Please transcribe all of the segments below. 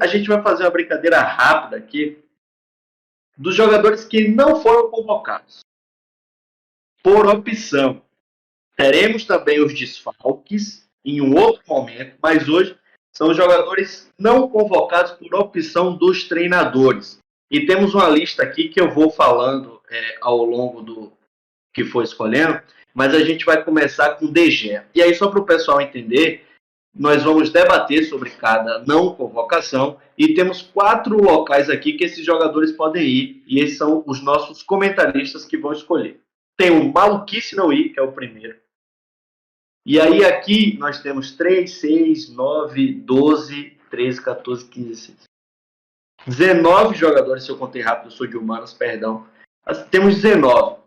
A gente vai fazer uma brincadeira rápida aqui dos jogadores que não foram convocados. Por opção. Teremos também os desfalques em um outro momento, mas hoje são os jogadores não convocados por opção dos treinadores. E temos uma lista aqui que eu vou falando ao longo do que for escolhendo, mas a gente vai começar com o De Gea. E aí, só para o pessoal entender, nós vamos debater sobre cada não convocação e temos 4 locais aqui que esses jogadores podem ir, e esses são os nossos comentaristas que vão escolher. Tem o Maluquice Não Ir, que é o primeiro. E aí aqui nós temos 3, 6, 9, 12, 13, 14, 15, 16. 19 jogadores, se eu contei rápido, eu sou de humanos, perdão. Mas temos 19.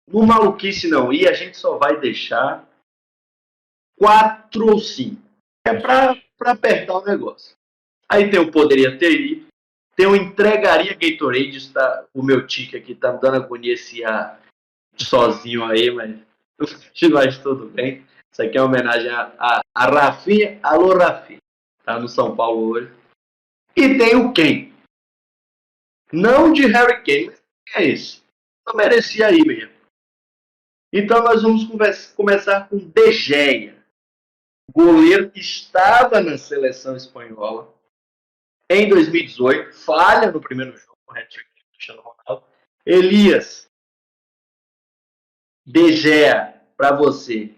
No Maluquice Não Ir, a gente só vai deixar 4 ou 5. É para apertar o negócio. Aí tem o Poderia Ter Ido. Tem o Entregaria Gatorade. Está, o meu tique aqui tá me dando agonia esse ar sozinho aí, mas tudo bem. Isso aqui é uma homenagem a Rafinha. Alô, Rafinha. Tá no São Paulo hoje. E tem o Kane. Não de Harry Kane, mas é esse. Não merecia aí mesmo. Então nós vamos começar com De Gea. Goleiro que estava na seleção espanhola em 2018. Falha no primeiro jogo, o hat-trick do Cristiano Ronaldo. Elias. De Gea, para você,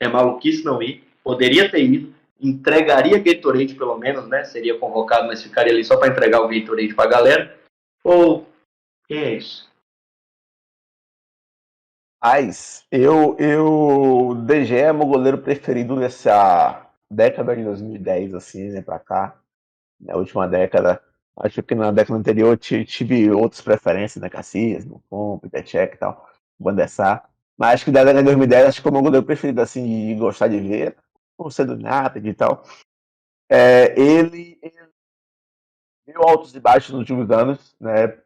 é Maluquice Não Ir. Poderia ter ido. Entregaria Gatorade, pelo menos, né? Seria convocado, mas ficaria ali só para entregar o Gatorade para a galera. Ou que é isso? Mas eu De Gea é meu goleiro preferido dessa década de 2010, assim, né, pra cá. Na última década. Acho que na década anterior tive outras preferências, né, Casillas, Buffon, Peter Cech e tal, Van der Sar. Mas acho que da década de 2010, acho que é o meu goleiro preferido, assim, de gostar de ver, por ser do United e tal. Ele deu altos e baixos nos últimos anos, né?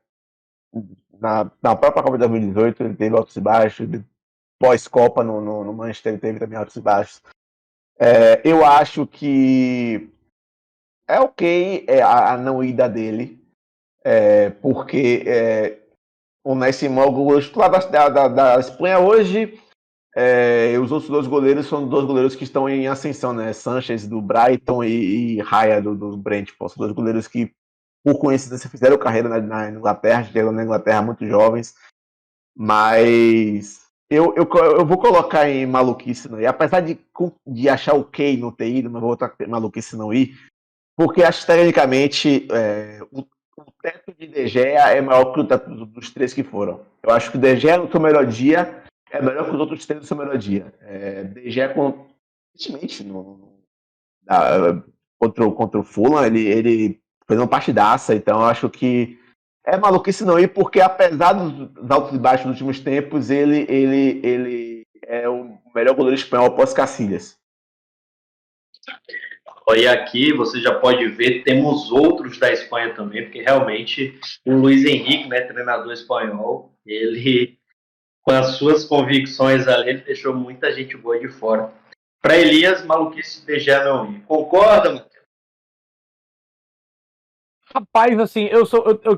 Na própria Copa de 2018 ele teve altos e baixos, pós-Copa no Manchester ele teve também altos e baixos. Eu acho que é ok a não ida dele, porque o Nascimento, o goleiro titular da Espanha hoje, os outros 2 goleiros são 2 goleiros que estão em ascensão, né? Sanchez do Brighton e Raya do Brentford. São 2 goleiros que, por coincidência, fizeram carreira na Inglaterra, chegaram na Inglaterra muito jovens. Mas eu vou colocar em Maluquice Não Ir. Apesar de achar ok no ter ido, mas vou botar Maluquice Não Ir, porque acho que, tecnicamente, o teto de De Gea é maior que o teto dos 3 que foram. Eu acho que o De Gea no seu melhor dia é melhor que os outros 3 no seu melhor dia. De Gea, recentemente, contra o Fulham, ele fez uma partidaça, então eu acho que é Maluquice Não Ir, porque apesar dos altos e baixos dos últimos tempos, ele é o melhor goleiro espanhol pós-Casillas. E aqui você já pode ver, temos outros da Espanha também, porque realmente o Luiz Henrique, né, treinador espanhol, ele, com as suas convicções ali, ele deixou muita gente boa de fora. Para Elias, Maluquice De Gea Não Ir. Concorda, Matheus? Rapaz, assim,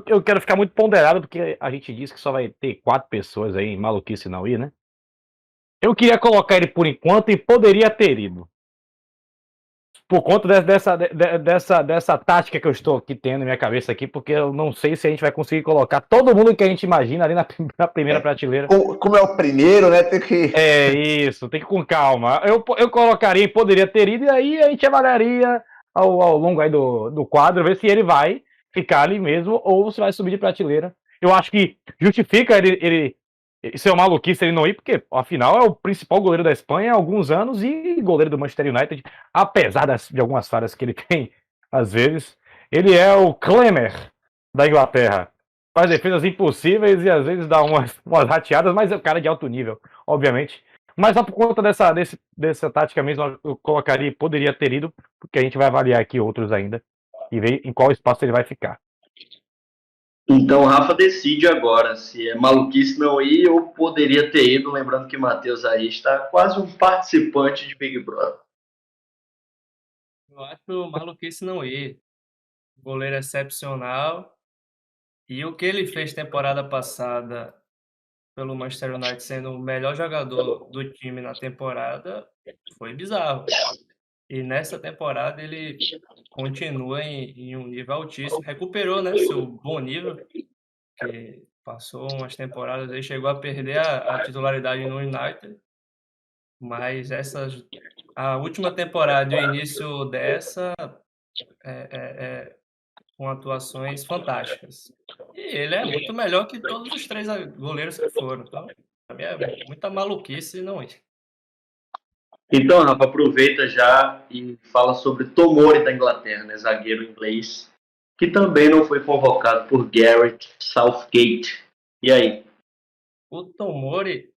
eu quero ficar muito ponderado, porque a gente disse que só vai ter 4 pessoas aí em Maluquice Não Ir, né? Eu queria colocar ele por enquanto e poderia ter ido. Por conta dessa tática que eu estou aqui tendo na minha cabeça aqui, porque eu não sei se a gente vai conseguir colocar todo mundo que a gente imagina ali na primeira prateleira. Como é o primeiro, né? Tem que... Isso, tem que ir com calma. Eu colocaria e poderia ter ido, e aí a gente avaliaria ao longo aí do quadro, ver se ele vai ficar ali mesmo ou se vai subir de prateleira. Eu acho que justifica ele ser uma maluquice ele não ir, porque afinal é o principal goleiro da Espanha há alguns anos e goleiro do Manchester United, apesar de algumas falhas que ele tem às vezes. Ele é o Klemer da Inglaterra. Faz defesas impossíveis e às vezes dá umas rateadas, mas é um cara de alto nível, obviamente. Mas só por conta dessa tática mesmo, eu colocaria, poderia ter ido, porque a gente vai avaliar aqui outros ainda e ver em qual espaço ele vai ficar. Então o Rafa decide agora se é Maluquice Não Ir ou poderia ter ido, lembrando que o Matheus aí está quase um participante de Big Brother. Eu acho Maluquice Não Ir. goleiro excepcional. E o que ele fez temporada passada pelo Manchester United, sendo o melhor jogador do time na temporada, foi bizarro. E nessa temporada ele continua em um nível altíssimo. Recuperou, né, seu bom nível, que passou umas temporadas aí, chegou a perder a titularidade no United. Mas a última temporada e o início dessa com atuações fantásticas. E ele é muito melhor que todos os 3 goleiros que foram. Então, pra mim é muita maluquice não ir. Então, Rafa, aproveita já e fala sobre Tomori da Inglaterra, né, zagueiro inglês, que também não foi convocado por Gareth Southgate. E aí? O Tomori,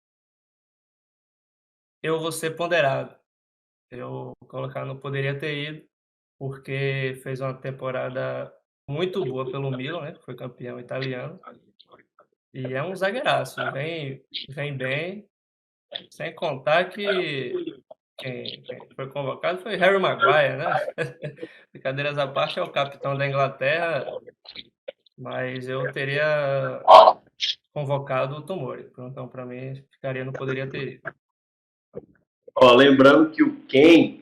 eu vou ser ponderado. Eu colocar não poderia ter ido, porque fez uma temporada muito boa pelo Milan, né? Foi campeão italiano. E é um zagueiraço, vem bem, sem contar que quem foi convocado foi Harry Maguire, né? Brincadeiras à parte, é o capitão da Inglaterra, mas eu teria convocado o Tomori. Então, para mim, ficaria, não poderia ter ido. Ó, lembrando que o Ken,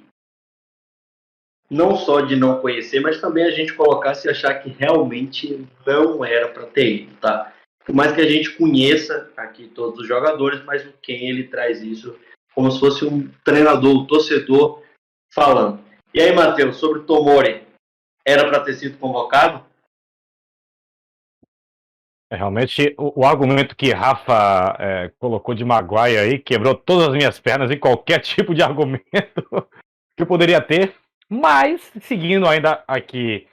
não só de não conhecer, mas também a gente colocasse e achar que realmente não era para ter ido, tá? Por mais que a gente conheça aqui todos os jogadores, mas o Ken, ele traz isso como se fosse um treinador, um torcedor falando. E aí, Matheus, sobre o Tomori, era para ter sido convocado? Realmente, o argumento que Rafa colocou de Maguire aí quebrou todas as minhas pernas em qualquer tipo de argumento que eu poderia ter. Mas, seguindo ainda aqui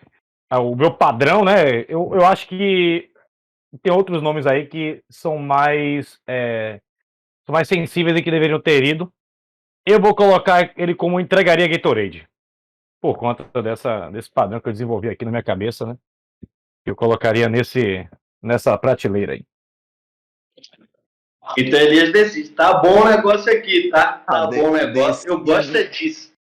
o meu padrão, né? Eu acho que tem outros nomes aí que são mais sensíveis e que deveriam ter ido. Eu vou colocar ele como entregaria Gatorade. Por conta desse padrão que eu desenvolvi aqui na minha cabeça, né? Eu colocaria nessa prateleira aí. Então Elias decide. Tá bom o negócio aqui, tá? Tá bom o negócio. Eu gosto disso.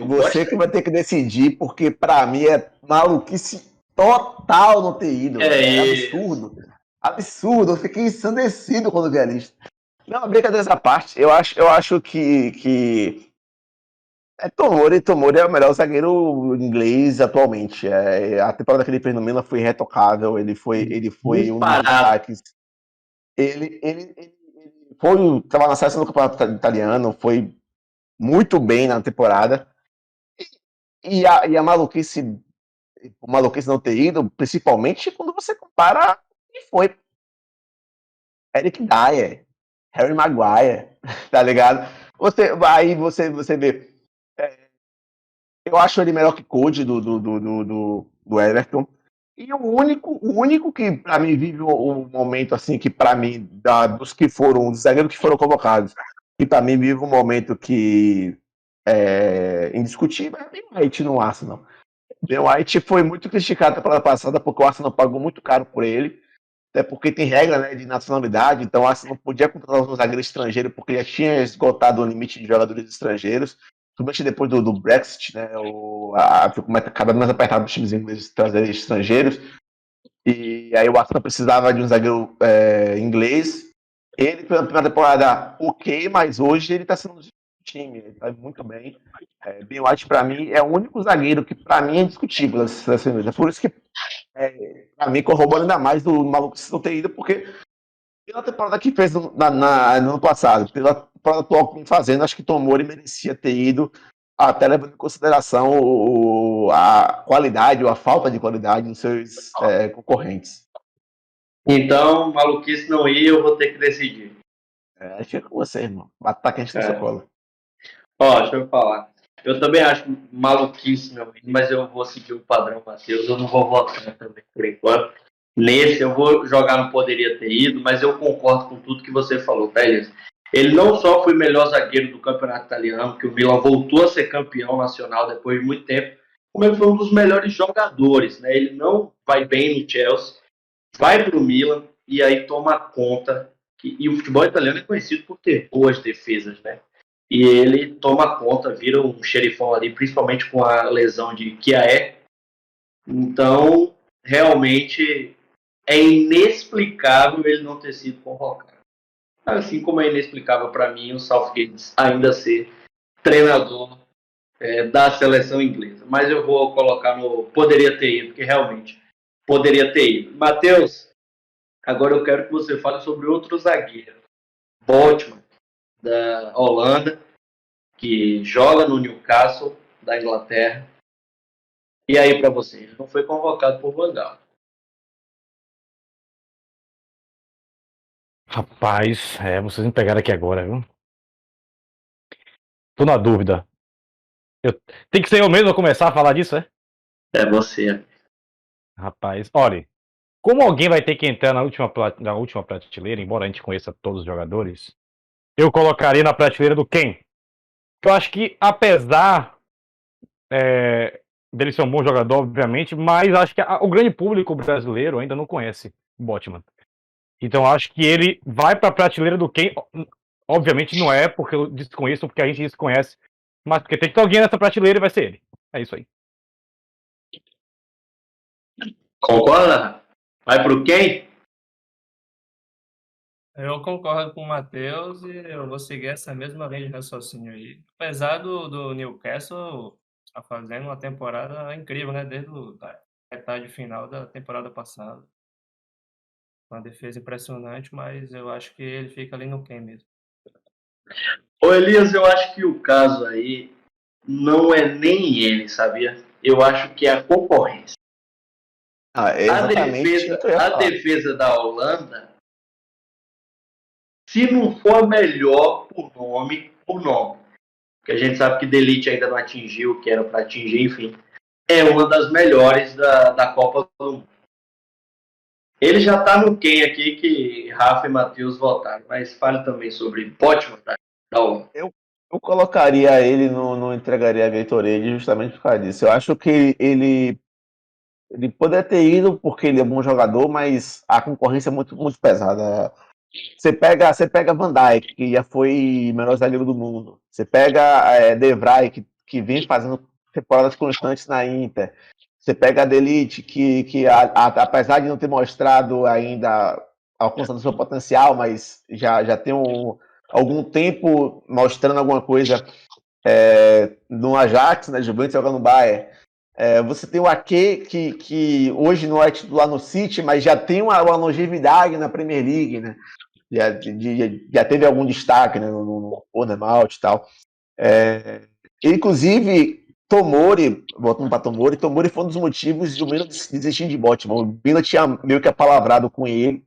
Você que vai ter que decidir, porque pra mim é maluquice total não ter ido. É absurdo. Absurdo. Eu fiquei ensandecido quando vi a lista. Não, brincadeira essa parte. Eu acho que Tomori é o melhor zagueiro inglês atualmente. A temporada que ele fez no Milan foi irretocável. Ele foi um dos destaques. Ele estava na seleção do campeonato italiano, foi muito bem na temporada. E a maluquice não ter ido, principalmente quando você compara quem foi. Eric Dyer, Harry Maguire, tá ligado? Aí você vê. Eu acho ele melhor que Cody do Everton. E o único que pra mim vive um momento assim, que pra mim, dos zagueiros que foram convocados, que pra mim vive um momento que indiscutível, é Ben White no Arsenal. Ben White foi muito criticado na temporada passada porque o Arsenal pagou muito caro por ele, até porque tem regra, né, de nacionalidade, então o Arsenal não podia contratar um zagueiro estrangeiro porque já tinha esgotado o limite de jogadores estrangeiros, principalmente depois do Brexit, né, ficou cada vez mais apertado os times ingleses trazerem estrangeiros, e aí o Arsenal precisava de um zagueiro inglês. Ele foi na primeira temporada ok, mas hoje ele está sendo do time, ele está muito bem. Ben White, para mim, é o único zagueiro que, para mim, é indiscutível dessa inglesa. Por isso que, para mim, corrobora ainda mais do maluco não ter ido, porque pela temporada que fez no ano passado, pela temporada atual que vem fazendo, acho que Tomori merecia ter ido, até levando em consideração a qualidade ou a falta de qualidade dos seus concorrentes. Então, maluquice não ir, eu vou ter que decidir. Fica com você, irmão. Bata quente na sua cola. Ó, deixa eu falar. Eu também acho maluquice não ir, mas eu vou seguir o padrão Matheus. Eu não vou votar também por enquanto. Nesse, eu vou jogar, não poderia ter ido, mas eu concordo com tudo que você falou, tá, Elias? Ele não só foi o melhor zagueiro do campeonato italiano, que o Milan voltou a ser campeão nacional depois de muito tempo, como ele foi um dos melhores jogadores, né? Ele não vai bem no Chelsea, vai para o Milan e aí toma conta. E o futebol italiano é conhecido por ter boas defesas, né? E ele toma conta, vira um xerifão ali, principalmente com a lesão de Kjaer. Então, realmente, é inexplicável ele não ter sido convocado. Assim como é inexplicável para mim o Southgate ainda ser treinador da seleção inglesa. Mas eu vou colocar no poderia ter ido, porque realmente poderia ter ido. Matheus, agora eu quero que você fale sobre outro zagueiro, Botman, da Holanda, que joga no Newcastle, da Inglaterra. E aí para você, ele não foi convocado por Van Gaal. Rapaz, vocês me pegaram aqui agora, viu? Tô na dúvida. Tem que ser eu mesmo a começar a falar disso, é? É você. Rapaz, olha, como alguém vai ter que entrar na última prateleira, embora a gente conheça todos os jogadores, eu colocaria na prateleira do Ken. Eu acho que, apesar dele ser um bom jogador, obviamente, mas acho que o grande público brasileiro ainda não conhece o Botman. Então acho que ele vai para a prateleira do Ken. Obviamente não é porque eu desconheço, porque a gente desconhece, mas porque tem que ter alguém nessa prateleira e vai ser ele. É isso aí. Concorda? Vai pro quem? Eu concordo com o Matheus e eu vou seguir essa mesma linha de raciocínio aí. Apesar do Newcastle estar fazendo uma temporada incrível, né? Desde a metade final da temporada passada. Uma defesa impressionante, mas eu acho que ele fica ali no Ken mesmo. Ô Elias, eu acho que o caso aí não é nem ele, sabia? Eu acho que é a concorrência. É exatamente o que eu ia A falar. defesa da Holanda, se não for melhor por nome, porque a gente sabe que Delite ainda não atingiu o que era para atingir, enfim, é uma das melhores da Copa do Mundo. Ele já está no quem aqui que Rafa e Matheus votaram, mas fale também sobre Botman da Holanda. Eu colocaria ele, não entregaria a Gatorade justamente por causa disso. Eu acho que ele poderia ter ido porque ele é um bom jogador, mas a concorrência é muito, muito pesada. Você pega Van Dijk, que já foi o melhor zagueiro do mundo. Você pega De Vrij, que vem fazendo temporadas constantes na Inter. Você pega a Delite, que apesar de não ter mostrado ainda alcançando seu potencial, mas já tem algum tempo mostrando alguma coisa no Ajax, né, Juventus jogando no Bayern. Você tem o Ake, que hoje não é titular no City, mas já tem uma longevidade na Premier League, né? Já teve algum destaque, né, no Bournemouth e tal. Inclusive, Tomori, voltando para Tomori foi um dos motivos de o Milan desistir de Botman. O Milan tinha meio que apalavrado com ele,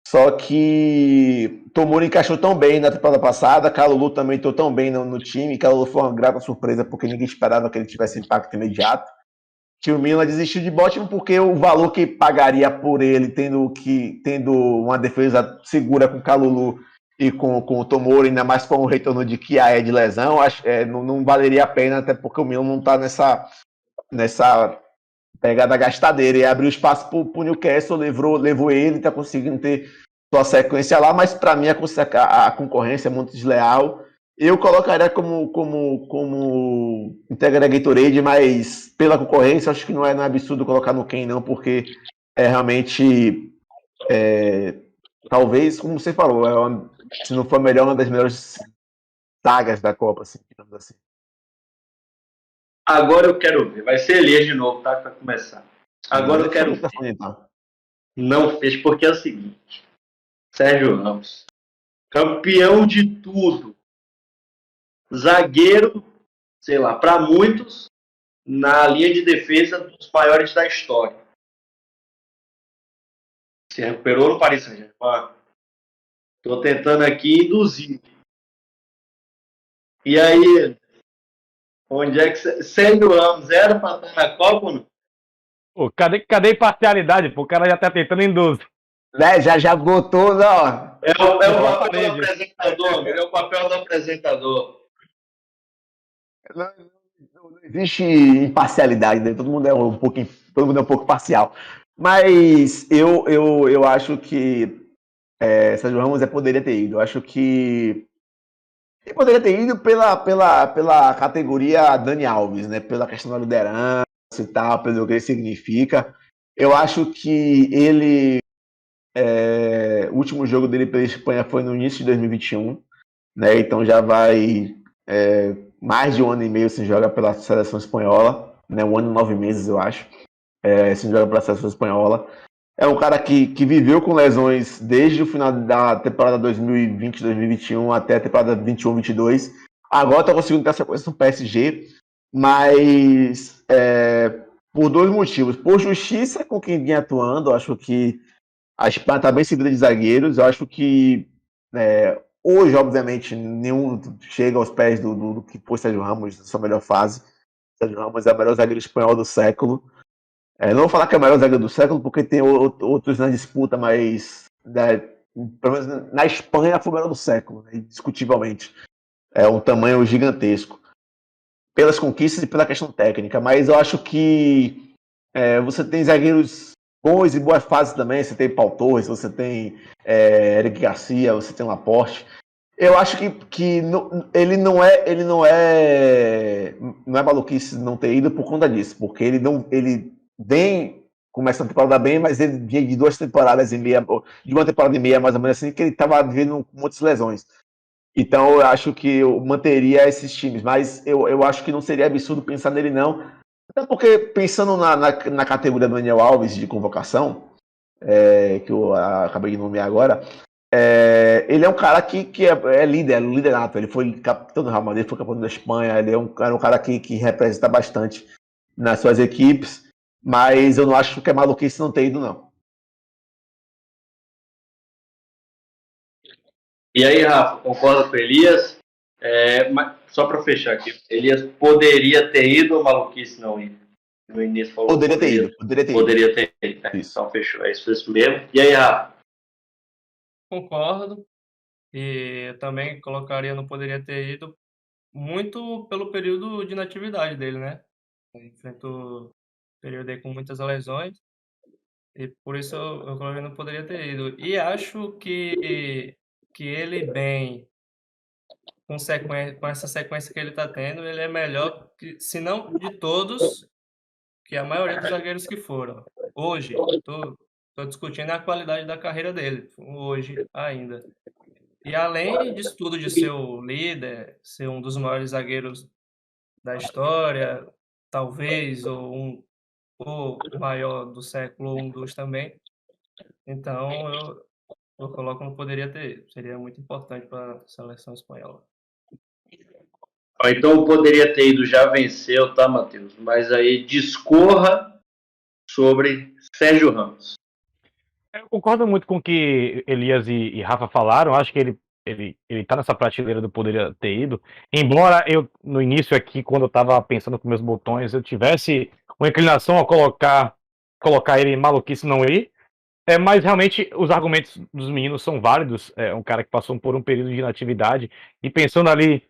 só que Tomori encaixou tão bem na temporada passada, Kalulu também entrou tão bem no time, Kalulu foi uma grata surpresa porque ninguém esperava que ele tivesse impacto imediato, que o Milan desistiu de Botman porque o valor que pagaria por ele, tendo uma defesa segura com Kalulu e com o Tomori, ainda mais com o retorno de Kia de lesão, não valeria a pena, até porque o Milan não está nessa pegada gastadeira, e abriu espaço para o Newcastle, levou ele, está conseguindo ter sua sequência lá, mas para mim a concorrência é muito desleal. Eu colocaria como integra Gatorade, mas pela concorrência, acho que não é absurdo colocar no Ken, não, porque realmente, talvez, como você falou, se não for melhor, uma das melhores sagas da Copa, assim, digamos assim. Agora eu quero ver. Vai ser Elias de novo, tá? Para começar. Agora eu quero ver. Não fez porque é o seguinte. Sérgio Ramos. Campeão de tudo. Zagueiro, sei lá, para muitos, na linha de defesa dos maiores da história. Se recuperou no Paris Saint-Germain. Estou tentando aqui induzir. E aí, onde é que Sérgio Ramos era para estar na Copa ou não? Pô, cadê a imparcialidade? Pô, o cara já tá tentando induzir. Já botou, não. É o papel do apresentador, é o papel do apresentador. Não existe imparcialidade, né? Todo mundo é um pouco parcial. Mas eu acho que Sérgio Ramos poderia ter ido. Eu acho que ele poderia ter ido pela categoria Dani Alves, né? Pela questão da liderança. citar pelo que ele significa. Eu acho que ele, o último jogo dele pela Espanha foi no início de 2021, né? Então já vai mais de um ano e meio sem jogar pela seleção espanhola, né? 1 ano e 9 meses, eu acho, sem jogar pela seleção espanhola. É um cara que viveu com lesões desde o final da temporada 2020-2021 até a temporada 21-22. Agora está conseguindo ter sequência no PSG, mas por dois motivos. Por justiça com quem vinha atuando, eu acho que a Espanha está bem seguida de zagueiros. Eu acho que hoje, obviamente, nenhum chega aos pés do que foi Sérgio Ramos na sua melhor fase. Sérgio Ramos é o melhor zagueiro espanhol do século. Não vou falar que é o melhor zagueiro do século, porque tem outros na disputa, mas pelo menos na Espanha foi o melhor do século, né, indiscutivelmente. É um tamanho gigantesco. Pelas conquistas e pela questão técnica. Mas eu acho que você tem zagueiros bons e boas fases também. Você tem Pau Torres, você tem Eric Garcia, você tem Laporte. Eu acho que ele não é maluquice não ter ido por conta disso, porque ele vem começando a temporada bem, mas ele vinha de 2 temporadas e meia, de uma temporada e meia mais ou menos assim, que ele estava vivendo com muitas lesões. Então eu acho que eu manteria esses times, mas eu acho que não seria absurdo pensar nele não, até porque pensando na categoria do Daniel Alves de convocação, que eu acabei de nomear agora, ele é um cara que é líder nato. Ele foi capitão do Real Madrid, foi campeão da Espanha. Ele é um cara que representa bastante nas suas equipes, mas eu não acho que é maluquice não ter ido, não. E aí, Rafa, concorda com o Elias? Só para fechar aqui, Elias poderia ter ido ou maluquice não ir? No início falou Poderia ter ido. Poderia ter ido. Isso. Então fechou, é isso mesmo. E aí, Rafa? Concordo. E eu também colocaria não poderia ter ido muito pelo período de inatividade dele, né? Ele enfrentou um período aí com muitas lesões e por isso eu coloquei não poderia ter ido. E acho que ele bem com essa sequência que ele está tendo, ele é melhor que, se não de todos, que a maioria dos zagueiros que foram. Hoje, tô discutindo a qualidade da carreira dele, hoje ainda. E além disso tudo, de ser o líder, ser um dos maiores zagueiros da história, talvez, ou o maior do século, ou um dos também. Então, eu coloco não poderia ter. Seria muito importante para a seleção espanhola. Então poderia ter ido, já venceu, tá, Matheus? Mas aí discorra sobre Sérgio Ramos. Eu concordo muito com o que Elias e Rafa falaram. Acho que ele tá nessa prateleira do poderia ter ido. Embora eu, no início aqui, quando eu tava pensando com meus botões, eu tivesse uma inclinação a colocar ele em maluquice não ir. Mas realmente os argumentos dos meninos são válidos. É um cara que passou por um período de inatividade e pensando ali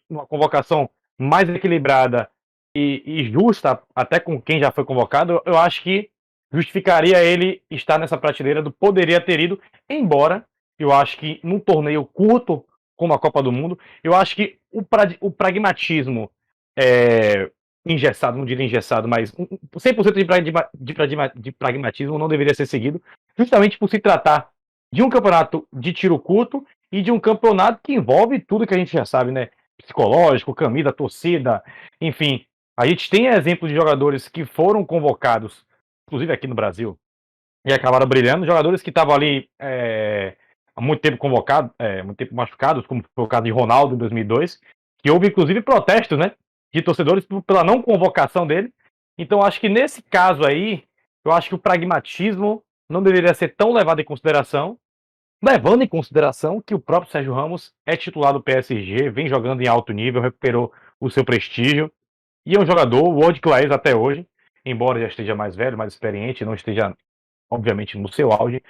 numa convocação mais equilibrada e justa, até com quem já foi convocado, eu acho que justificaria ele estar nessa prateleira do poderia ter ido, embora eu acho que num torneio curto como a Copa do Mundo, eu acho que o pragmatismo engessado, não diria engessado, mas 100% de pragmatismo não deveria ser seguido, justamente por se tratar de um campeonato de tiro curto e de um campeonato que envolve tudo que a gente já sabe, né? Psicológico, camisa, torcida, enfim. A gente tem exemplos de jogadores que foram convocados, inclusive aqui no Brasil, e acabaram brilhando, jogadores que estavam ali há muito tempo convocados, muito tempo machucados, como foi o caso de Ronaldo em 2002, que houve inclusive protestos, né, de torcedores pela não convocação dele. Então acho que nesse caso aí, eu acho que o pragmatismo não deveria ser tão levado em consideração, levando em consideração que o próprio Sérgio Ramos é titular do PSG, vem jogando em alto nível, recuperou o seu prestígio, e é um jogador world class até hoje, embora já esteja mais velho, mais experiente, não esteja, obviamente, no seu auge.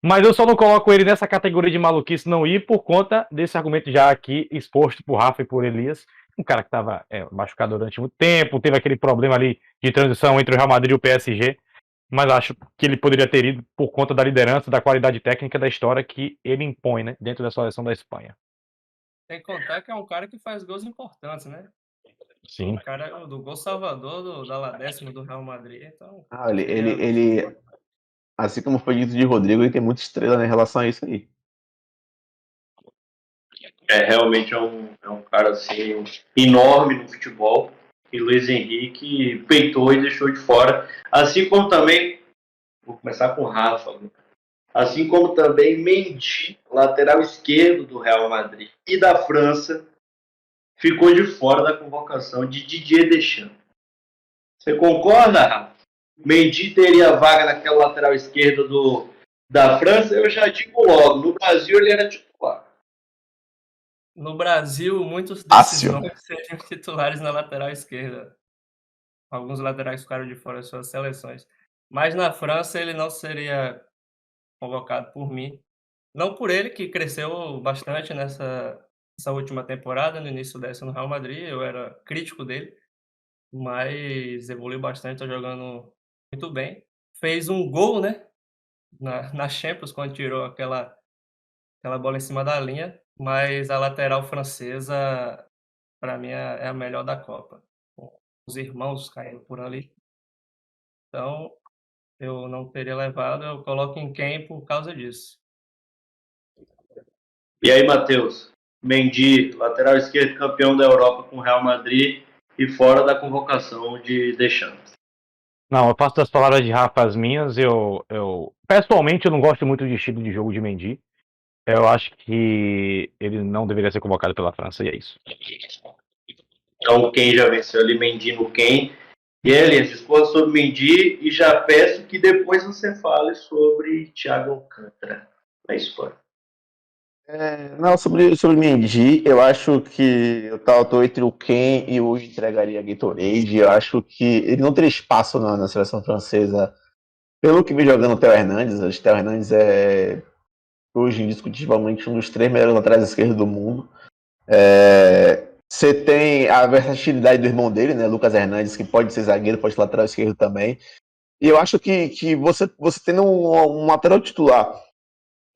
Mas eu só não coloco ele nessa categoria de maluquice não ir por conta desse argumento já aqui exposto por Rafa e por Elias. Um cara que estava machucado durante muito tempo, teve aquele problema ali de transição entre o Real Madrid e o PSG, mas acho que ele poderia ter ido por conta da liderança, da qualidade técnica, da história que ele impõe, né, dentro da seleção da Espanha. Tem que contar que é um cara que faz gols importantes, né? Sim. O cara é do gol salvador da décimo do Real Madrid, então Ele, ele, seria ele, assim como foi dito de Rodrigo, ele tem muita estrela, né, em relação a isso aí. Realmente é um cara assim, enorme no futebol. E Luiz Henrique peitou e deixou de fora. Assim como também, vou começar com o Rafa, né? Assim como também Mendy, lateral esquerdo do Real Madrid e da França, ficou de fora da convocação de Didier Deschamps. Você concorda, Rafa? Mendy teria vaga naquela lateral esquerda da França? Eu já digo logo, no Brasil ele era titular. no Brasil, muitos desses Fácil. nomes seriam titulares na lateral esquerda. Alguns laterais ficaram de fora das suas seleções. Mas na França ele não seria convocado por mim. Não por ele, que cresceu bastante nessa última temporada, no início dessa no Real Madrid, eu era crítico dele, mas evoluiu bastante, está jogando muito bem. Fez um gol, né, na Champions, quando tirou aquela bola em cima da linha, mas a lateral francesa, para mim, é a melhor da Copa. Os irmãos caindo por ali. Então, eu não teria levado, eu coloco em quem por causa disso. E aí, Matheus? Mendy, lateral esquerdo, campeão da Europa com o Real Madrid e fora da convocação de Deschamps. Não, eu faço das palavras de Rafa as minhas. Pessoalmente, eu não gosto muito do estilo de jogo de Mendy. Eu acho que ele não deveria ser convocado pela França, e é isso. Então, o Ken já venceu ali, Mendy no Ken. E Elias, discorra sobre Mendy e já peço que depois você fale sobre Thiago Alcântara na Espanha. Não, sobre Mendy, eu acho que eu tô entre o Ken e o entregaria Gatorade. Eu acho que ele não teria espaço na seleção francesa, pelo que vem jogando o Theo Hernandes. O Theo Hernandes é hoje indiscutivelmente um dos 3 melhores laterais esquerdos do mundo. Você tem a versatilidade do irmão dele, né, Lucas Hernandes, que pode ser zagueiro, pode ser lateral esquerdo também. E eu acho que você tendo um lateral titular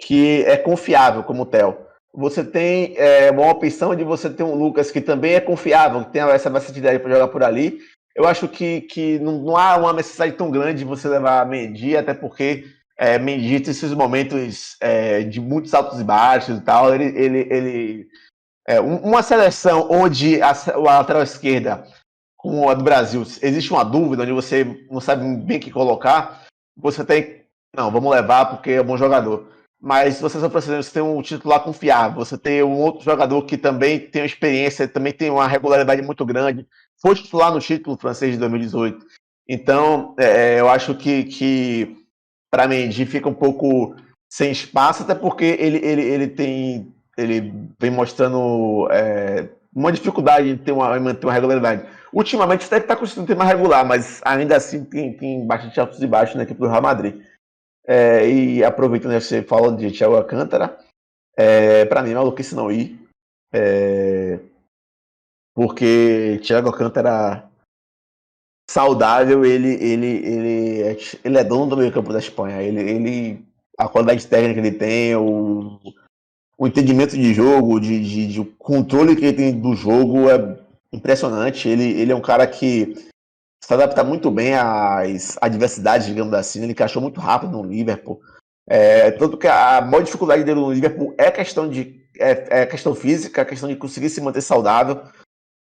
que é confiável, como o Theo, você tem uma opção de você ter um Lucas que também é confiável, que tem essa versatilidade para jogar por ali. Eu acho que não há uma necessidade tão grande de você levar Mendy, até porque Mendy tem esses momentos de muitos altos e baixos e tal. Uma seleção onde a lateral esquerda, como a do Brasil, existe uma dúvida, onde você não sabe bem o que colocar, você tem. Não, vamos levar porque é um bom jogador. Mas se você só precisa, você tem um titular confiável, você tem um outro jogador que também tem uma experiência, também tem uma regularidade muito grande, foi titular no título francês de 2018. Então, eu acho que para Mendy fica um pouco sem espaço, até porque ele vem mostrando uma dificuldade em manter uma regularidade. Ultimamente até que está conseguindo ter mais regular, mas ainda assim tem bastante altos e baixos na equipe do Real Madrid. E aproveitando que você fala de Thiago Alcântara, para mim é maluquice não ir, porque Thiago Alcântara saudável, ele é dono do meio campo da Espanha. A qualidade técnica que ele tem, o entendimento de jogo, de controle que ele tem do jogo é impressionante. Ele é um cara que se adapta muito bem às adversidades, digamos assim. Ele encaixou muito rápido no Liverpool. Tanto que a maior dificuldade dele no Liverpool é questão física, a questão de conseguir se manter saudável.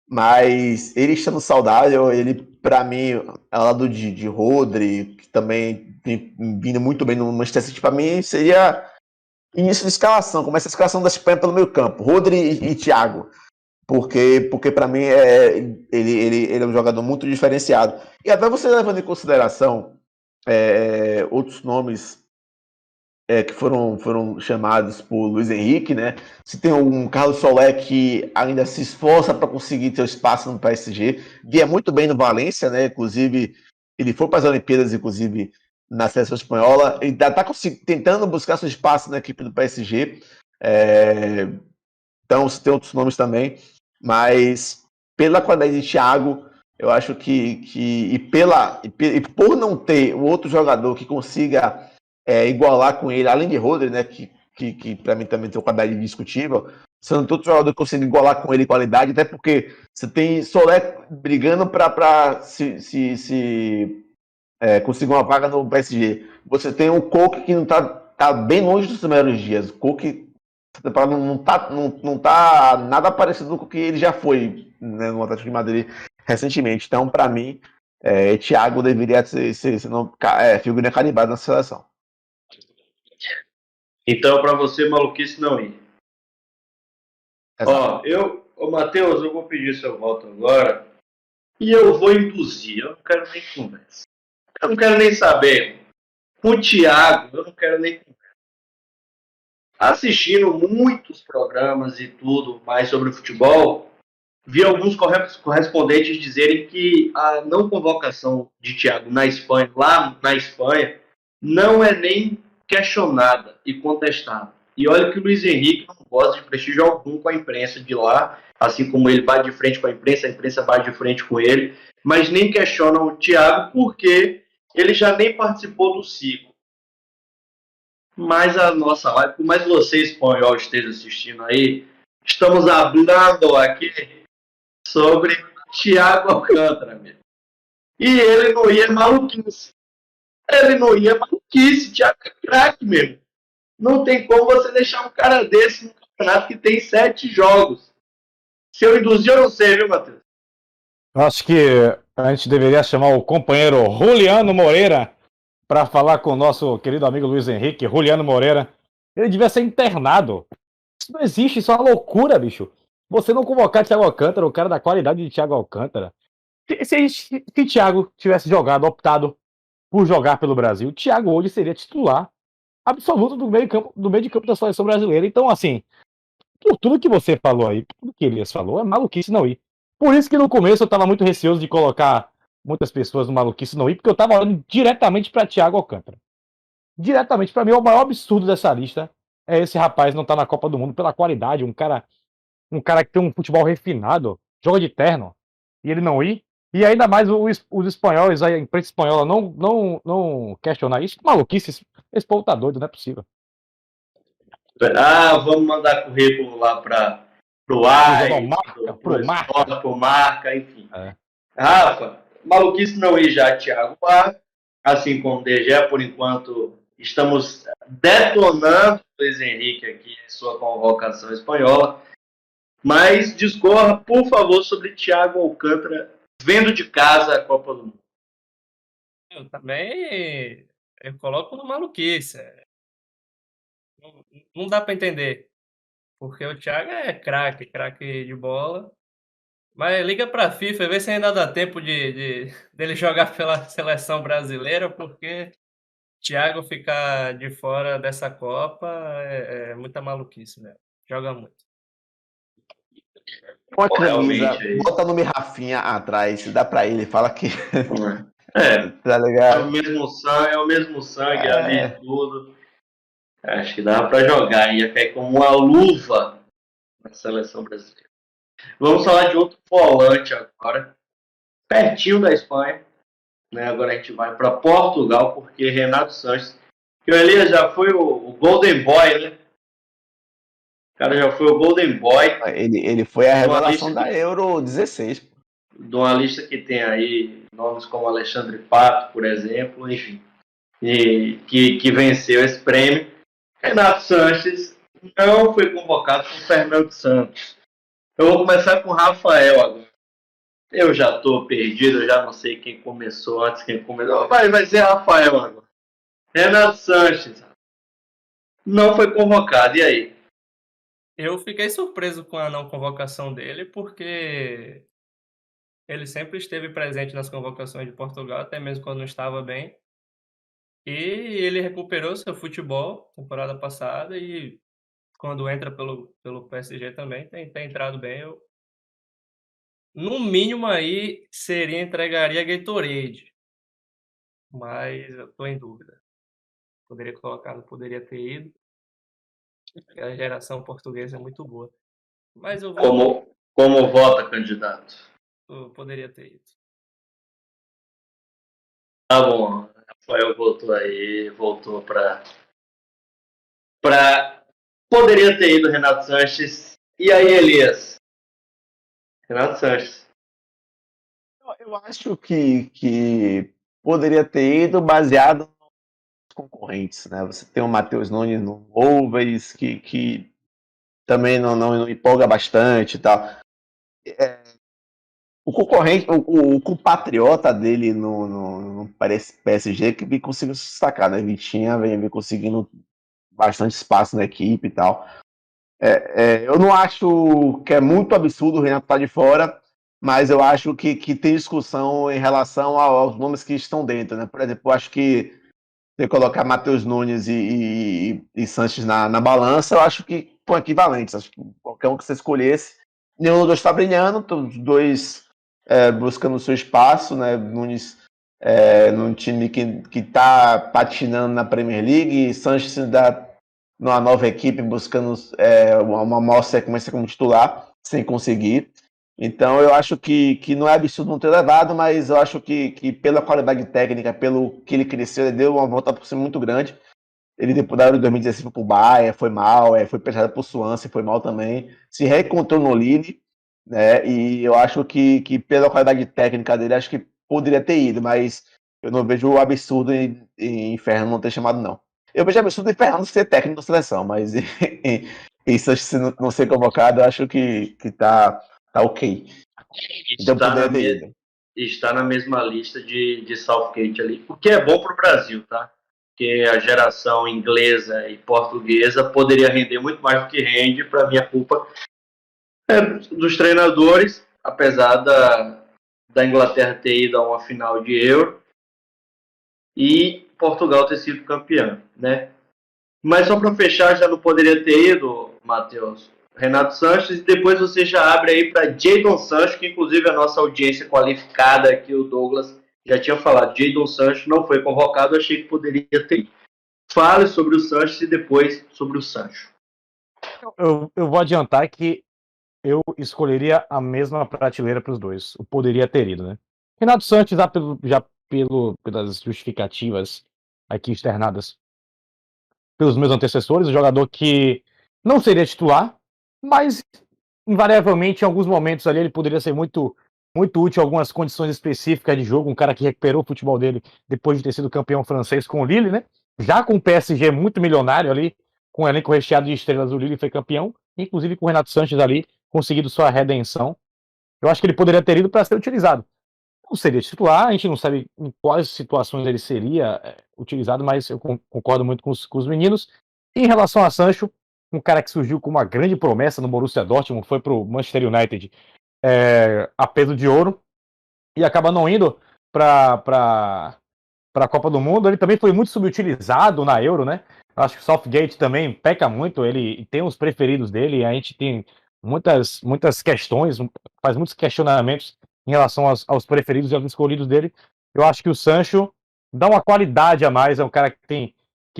Mas ele estando saudável, ele, para mim, ao lado de Rodri, que também tem vindo muito bem no Manchester City, para mim seria início de escalação. Começa a escalação da Espanha pelo meio campo, Rodri e Thiago. Porque para mim ele é um jogador muito diferenciado. E até você levando em consideração outros nomes que foram chamados por Luiz Henrique, né? Você tem um Carlos Solé que ainda se esforça para conseguir ter espaço no PSG, via muito bem no Valência, né? Inclusive, ele foi para as Olimpíadas, inclusive, na seleção espanhola, e está tentando buscar seu espaço na equipe do PSG. Então, você tem outros nomes também, mas pela qualidade de Thiago, eu acho e por não ter um outro jogador que consiga igualar com ele, além de Rodri, né, que para mim também tem uma qualidade discutível, sendo todo jogador que consegue igualar com ele em qualidade, até porque você tem Solé brigando para conseguir uma vaga no PSG. Você tem o Coque que não tá bem longe dos seus melhores dias. O Coque essa temporada não tá nada parecido com o que ele já foi, né, no Atlético de Madrid recentemente. Então, para mim, Thiago deveria ser figurinha carimbada na seleção. Então, para você, maluquice não ir. Exato. Matheus, eu vou pedir seu voto agora e eu vou induzir. Eu não quero nem conversa. Eu não quero nem saber. Com o Thiago, eu não quero nem conversa. Assistindo muitos programas e tudo mais sobre futebol, vi alguns correspondentes dizerem que a não convocação de Thiago na Espanha, lá na Espanha, não é nem questionada e contestada. E olha que o Luiz Henrique não gosta de prestígio algum com a imprensa de lá, assim como ele bate de frente com a imprensa bate de frente com ele, mas nem questionam o Thiago porque ele já nem participou do ciclo. Mas a nossa live, por mais você, espanhol, esteja assistindo aí, estamos hablando aqui sobre Thiago Alcântara, mesmo. E ele não ia maluquice. Thiago é craque mesmo. Não tem como você deixar um cara desse no campeonato que tem 7 jogos. Se eu induzir, eu não sei, viu, Matheus? Acho que a gente deveria chamar o companheiro Juliano Moreira para falar com o nosso querido amigo Luiz Henrique. Juliano Moreira. Ele devia ser internado. Isso não existe, isso é uma loucura, bicho. Você não convocar Thiago Alcântara, o cara da qualidade de Thiago Alcântara. Se Thiago tivesse jogado, optado por jogar pelo Brasil, Thiago hoje seria titular absoluto do meio de campo da seleção brasileira. Então, assim, por tudo que você falou aí, tudo que Elias falou, é maluquice não ir. Por isso que no começo eu tava muito receoso de colocar muitas pessoas no maluquice não ir, porque eu tava olhando diretamente para Thiago Alcântara. Diretamente, para mim, o maior absurdo dessa lista é esse rapaz não estar na Copa do Mundo pela qualidade, um cara que tem um futebol refinado, joga de terno, e ele não ir. E ainda mais os espanhóis, a imprensa espanhola não questionar isso. Maluquice, esse povo tá doido, não é possível. Vamos mandar currículo lá para o AI, pro Marca, enfim. Rafa, maluquice não ir já, Thiago Marca, assim como o DG, por enquanto estamos detonando o Luiz Henrique aqui em sua convocação espanhola. Mas discorra, por favor, sobre Thiago Alcântara vendo de casa a Copa do Mundo. Eu também coloco no maluquice. Não dá para entender. Porque o Thiago é craque de bola. Mas liga pra FIFA e vê se ainda dá tempo dele jogar pela seleção brasileira, porque Thiago ficar de fora dessa Copa é muita maluquice, né? Joga muito. Uma camisa, bota o nome Rafinha atrás, dá pra ele, fala que. Tá ligado? É o mesmo sangue ali, tudo. Acho que dava pra jogar, ia cair como uma luva na seleção brasileira. Vamos falar de outro volante agora, pertinho da Espanha. Né? Agora a gente vai para Portugal, porque Renato Sanches, que o Elias já foi o Golden Boy, né? O cara já foi o Golden Boy. Ele foi a revelação da Euro 16. De uma lista que tem aí nomes como Alexandre Pato, por exemplo, enfim, e que venceu esse prêmio. Renato Sanches não foi convocado por Fernando Santos. Eu vou começar com o Rafael agora. Eu já estou perdido, eu já não sei quem começou antes, quem começou. Vai ser Rafael agora. Renato Sanches não foi convocado, e aí? Eu fiquei surpreso com a não convocação dele, porque ele sempre esteve presente nas convocações de Portugal, até mesmo quando não estava bem. E ele recuperou seu futebol temporada passada e quando entra pelo PSG também tem entrado bem. No mínimo aí entregaria Gatorade, mas eu tô em dúvida. Poderia colocar, não poderia ter ido. A geração portuguesa é muito boa. Mas eu vou. Como vota, candidato? Eu poderia ter ido. Tá bom, Rafael voltou para poderia ter ido Renato Sanches. E aí, Elias? Renato Sanches. Eu acho que poderia ter ido baseado nos concorrentes, né? Você tem o Matheus Nunes no Wolves, que também não empolga bastante e tal. O concorrente, o compatriota dele no PSG que conseguiu se destacar, né? Vitinha vem conseguindo bastante espaço na equipe e tal. Eu não acho que é muito absurdo o Renato estar de fora, mas eu acho que tem discussão em relação aos nomes que estão dentro, né? Por exemplo, eu acho que você colocar Matheus Nunes e Sanches na balança, eu acho que são equivalentes. Acho que qualquer um que você escolhesse, nenhum dos dois está brilhando, os dois buscando o seu espaço, né? Nunes num time que está patinando na Premier League, e Sanches numa nova equipe buscando uma maior sequência como titular, sem conseguir. Então eu acho que não é absurdo não ter levado, mas eu acho que pela qualidade técnica, pelo que ele cresceu, ele deu uma volta por cima muito grande. Ele depois da Euro 2016 foi pro Bayern, foi mal, foi pressionado por Swansea, foi mal também. Se reencontrou no Lille, né? E eu acho que pela qualidade técnica dele, acho que poderia ter ido, mas eu não vejo o absurdo em Fernando não ter chamado, não. Eu vejo absurdo em Fernando ser técnico da seleção, mas isso se não ser convocado, eu acho que tá ok. Então poderia ter ido. Está na mesma lista de Southgate ali, o que é bom para o Brasil, tá? Porque a geração inglesa e portuguesa poderia render muito mais do que rende, para minha culpa, dos treinadores, apesar da Inglaterra ter ido a uma final de Euro e Portugal ter sido campeão, né? Mas só para fechar, já não poderia ter ido, Matheus, Renato Sanches, e depois você já abre aí para Jadon Sancho, que inclusive a nossa audiência qualificada aqui, o Douglas, já tinha falado. Jadon Sancho não foi convocado, achei que poderia ter. Fale sobre o Sanches e depois sobre o Sancho. Eu vou adiantar que eu escolheria a mesma prateleira para os dois. O poderia ter ido, né? Renato Sanches, pelas justificativas aqui externadas pelos meus antecessores, um jogador que não seria titular, mas invariavelmente em alguns momentos ali ele poderia ser muito útil em algumas condições específicas de jogo, um cara que recuperou o futebol dele depois de ter sido campeão francês com o Lille, né? Já com o PSG muito milionário ali, com o elenco recheado de estrelas, o Lille foi campeão, inclusive com o Renato Sanches ali conseguido sua redenção. Eu acho que ele poderia ter ido para ser utilizado. Não seria titular, a gente não sabe em quais situações ele seria utilizado, mas eu concordo muito com os meninos. E em relação a Sancho, um cara que surgiu como uma grande promessa no Borussia Dortmund, foi para o Manchester United a peso de ouro e acaba não indo para a Copa do Mundo. Ele também foi muito subutilizado na Euro, né? Acho que o Southgate também peca muito, ele tem os preferidos dele, a gente tem muitas questões, faz muitos questionamentos em relação aos preferidos e aos escolhidos dele. Eu acho que o Sancho dá uma qualidade a mais, é um cara que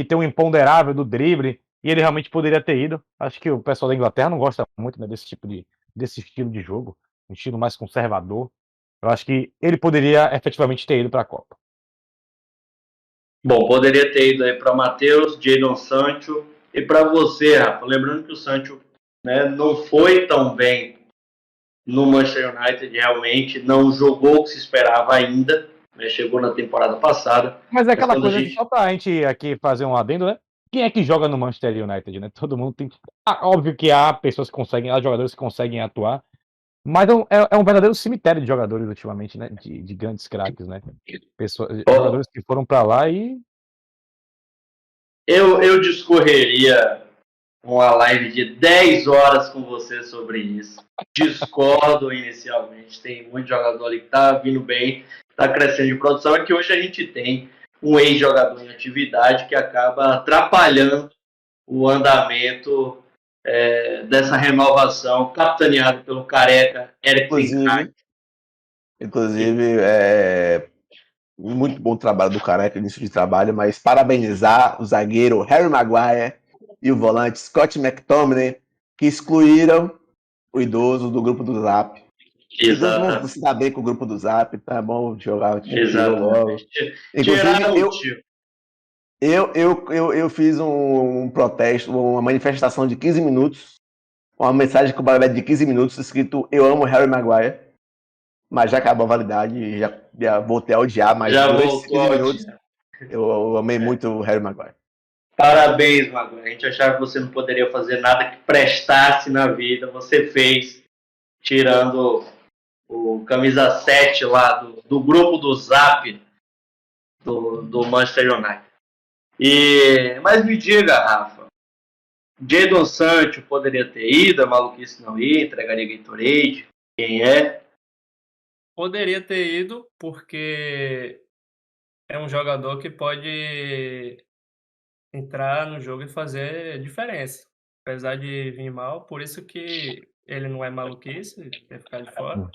tem um imponderável do drible, e ele realmente poderia ter ido. Acho que o pessoal da Inglaterra não gosta muito, né, desse estilo de jogo, um estilo mais conservador. Eu acho que ele poderia efetivamente ter ido para a Copa. Bom, poderia ter ido aí para Matheus, Jadon Sancho e para você, Rafa. Lembrando que o Sancho, né, não foi tão bem no Manchester United, realmente não jogou o que se esperava ainda, né, chegou na temporada passada. Mas é aquela coisa que só pra gente aqui fazer um adendo, né? Quem é que joga no Manchester United, né? Todo mundo tem. Óbvio que há pessoas que conseguem, há jogadores que conseguem atuar, mas é um verdadeiro cemitério de jogadores ultimamente, né? De grandes craques, né? Jogadores que foram pra lá e. Eu discorreria uma live de 10 horas com você sobre isso. Discordo inicialmente. Tem muito jogador ali que tá vindo bem, tá crescendo de produção. É que hoje a gente tem um ex-jogador em atividade que acaba atrapalhando o andamento dessa renovação, capitaneado pelo careca Eric Ten Hag. Inclusive, muito bom trabalho do careca, início de trabalho, mas parabenizar o zagueiro Harry Maguire e o volante Scott McTominay, que excluíram o idoso do grupo do Zap. Exato. Não se dá bem com o grupo do Zap, tá bom jogar o time logo. Inclusive, eu fiz um protesto, uma manifestação de 15 minutos uma mensagem com uma de 15 minutos escrito "Eu amo Harry Maguire", mas já acabou a validade e já voltei a odiar, mas Já durante esses voltou 15 ao minutos dia. eu amei muito o Harry Maguire. Parabéns, Maguire. A gente achava que você não poderia fazer nada que prestasse na vida. Você fez, tirando o camisa 7 lá do grupo do Zap do Manchester United. Mas me diga, Rafa, Jadon Sancho poderia ter ido, a maluquice não ir, entregaria Gatorade, quem é? Poderia ter ido, porque é um jogador que pode entrar no jogo e fazer diferença. Apesar de vir mal, por isso que ele não é maluquice, ter ficar de fora.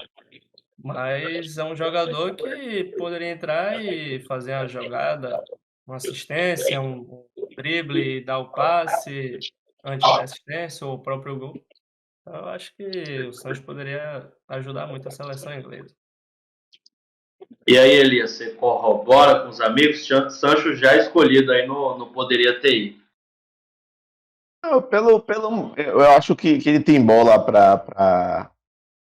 Mas é um jogador que poderia entrar e fazer a jogada, uma assistência, um drible, dar o passe antes da assistência ou o próprio gol. Então, eu acho que o Sancho poderia ajudar muito a seleção inglesa. E aí, Elias, você corrobora com os amigos? Sancho já escolhido aí não poderia ter ido. Eu acho que ele tem bola pra.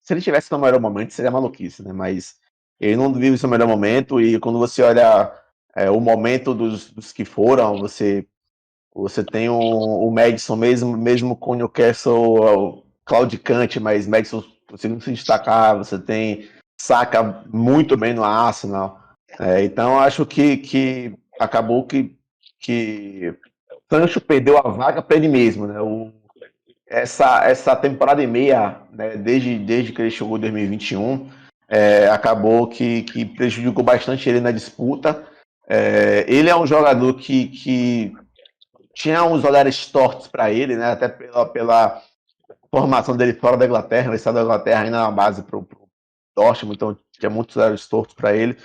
Se ele tivesse no melhor momento, seria maluquice, né? Mas ele não vive seu melhor momento, e quando você olha o momento dos que foram, você tem o Maddison, mesmo com o Newcastle claudicante, mas Maddison conseguindo se destacar, você tem Saka muito bem no Arsenal. Então acho que acabou que Sancho perdeu a vaga para ele mesmo, né? Essa temporada e meia, né, desde que ele chegou em 2021, acabou que prejudicou bastante ele na disputa. Ele é um jogador que tinha uns olhares tortos para ele, né, até pela formação dele fora da Inglaterra. Ele saiu da Inglaterra ainda na base para o Dortmund, então tinha muitos olhares tortos para ele.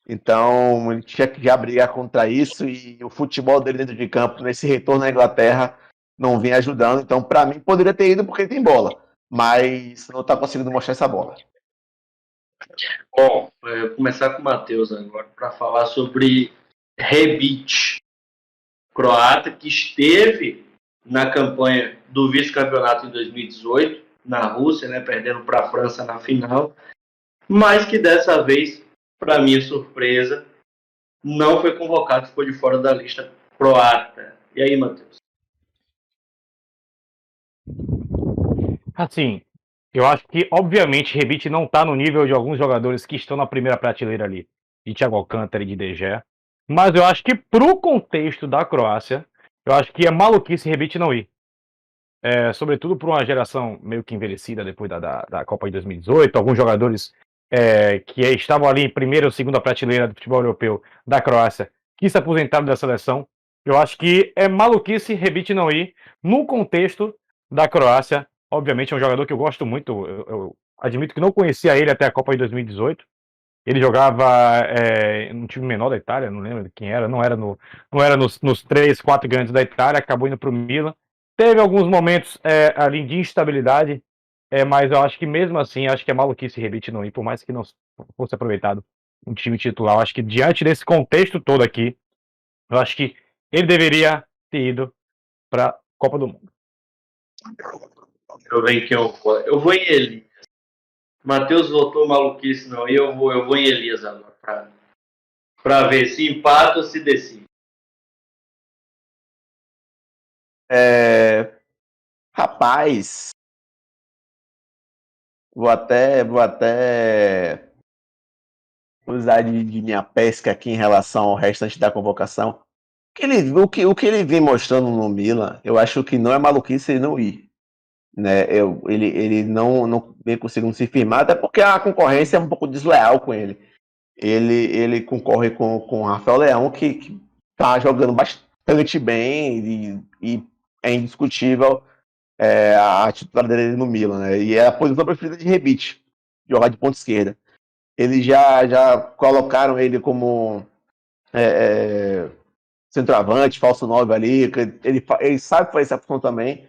Então ele tinha que já brigar contra isso, e o futebol dele dentro de campo, nesse retorno à Inglaterra, não vinha ajudando. Então, para mim, poderia ter ido porque ele tem bola, mas não está conseguindo mostrar essa bola. Bom, vou começar com o Matheus agora para falar sobre Rebic, croata, que esteve na campanha do vice-campeonato em 2018, na Rússia, né, perdendo para a França na final, mas que dessa vez, para minha surpresa, não foi convocado, ficou de fora da lista croata. E aí, Matheus? Assim, eu acho que, obviamente, Rebic não tá no nível de alguns jogadores que estão na primeira prateleira ali, de Thiago Alcântara e de De Gea, mas eu acho que pro contexto da Croácia, eu acho que é maluquice Rebic não ir. Sobretudo por uma geração meio que envelhecida depois da Copa de 2018, alguns jogadores que estavam ali em primeira ou segunda prateleira do futebol europeu da Croácia, que se aposentaram da seleção. Eu acho que é maluquice Rebic não ir no contexto da Croácia. Obviamente é um jogador que eu gosto muito, eu admito que não conhecia ele até a Copa de 2018. Ele jogava no time menor da Itália, não lembro quem era, não era nos 3, 4 grandes da Itália, acabou indo para o Milan. Teve alguns momentos ali de instabilidade, mas eu acho que mesmo assim, acho que é maluquice Rebic não ir, por mais que não fosse aproveitado um time titular. Eu acho que diante desse contexto todo aqui, eu acho que ele deveria ter ido para a Copa do Mundo. Eu venho que eu vou em Elias. Matheus votou maluquice não, e eu vou em Elias agora, para ver se empata ou se decide. Rapaz, vou até usar de minha pesca aqui em relação ao restante da convocação. O que ele vem mostrando no Milan, eu acho que não é maluquice ele não ir, né? Ele não vem conseguindo se firmar, até porque a concorrência é um pouco desleal com ele. Ele concorre com o Rafael Leão, que tá jogando bastante bem, e é indiscutível a titular dele no Milan, né? E é a posição preferida de Rebic, jogar de ponta esquerda. Eles já colocaram ele como centroavante, falso 9 ali. Ele sabe fazer essa função também,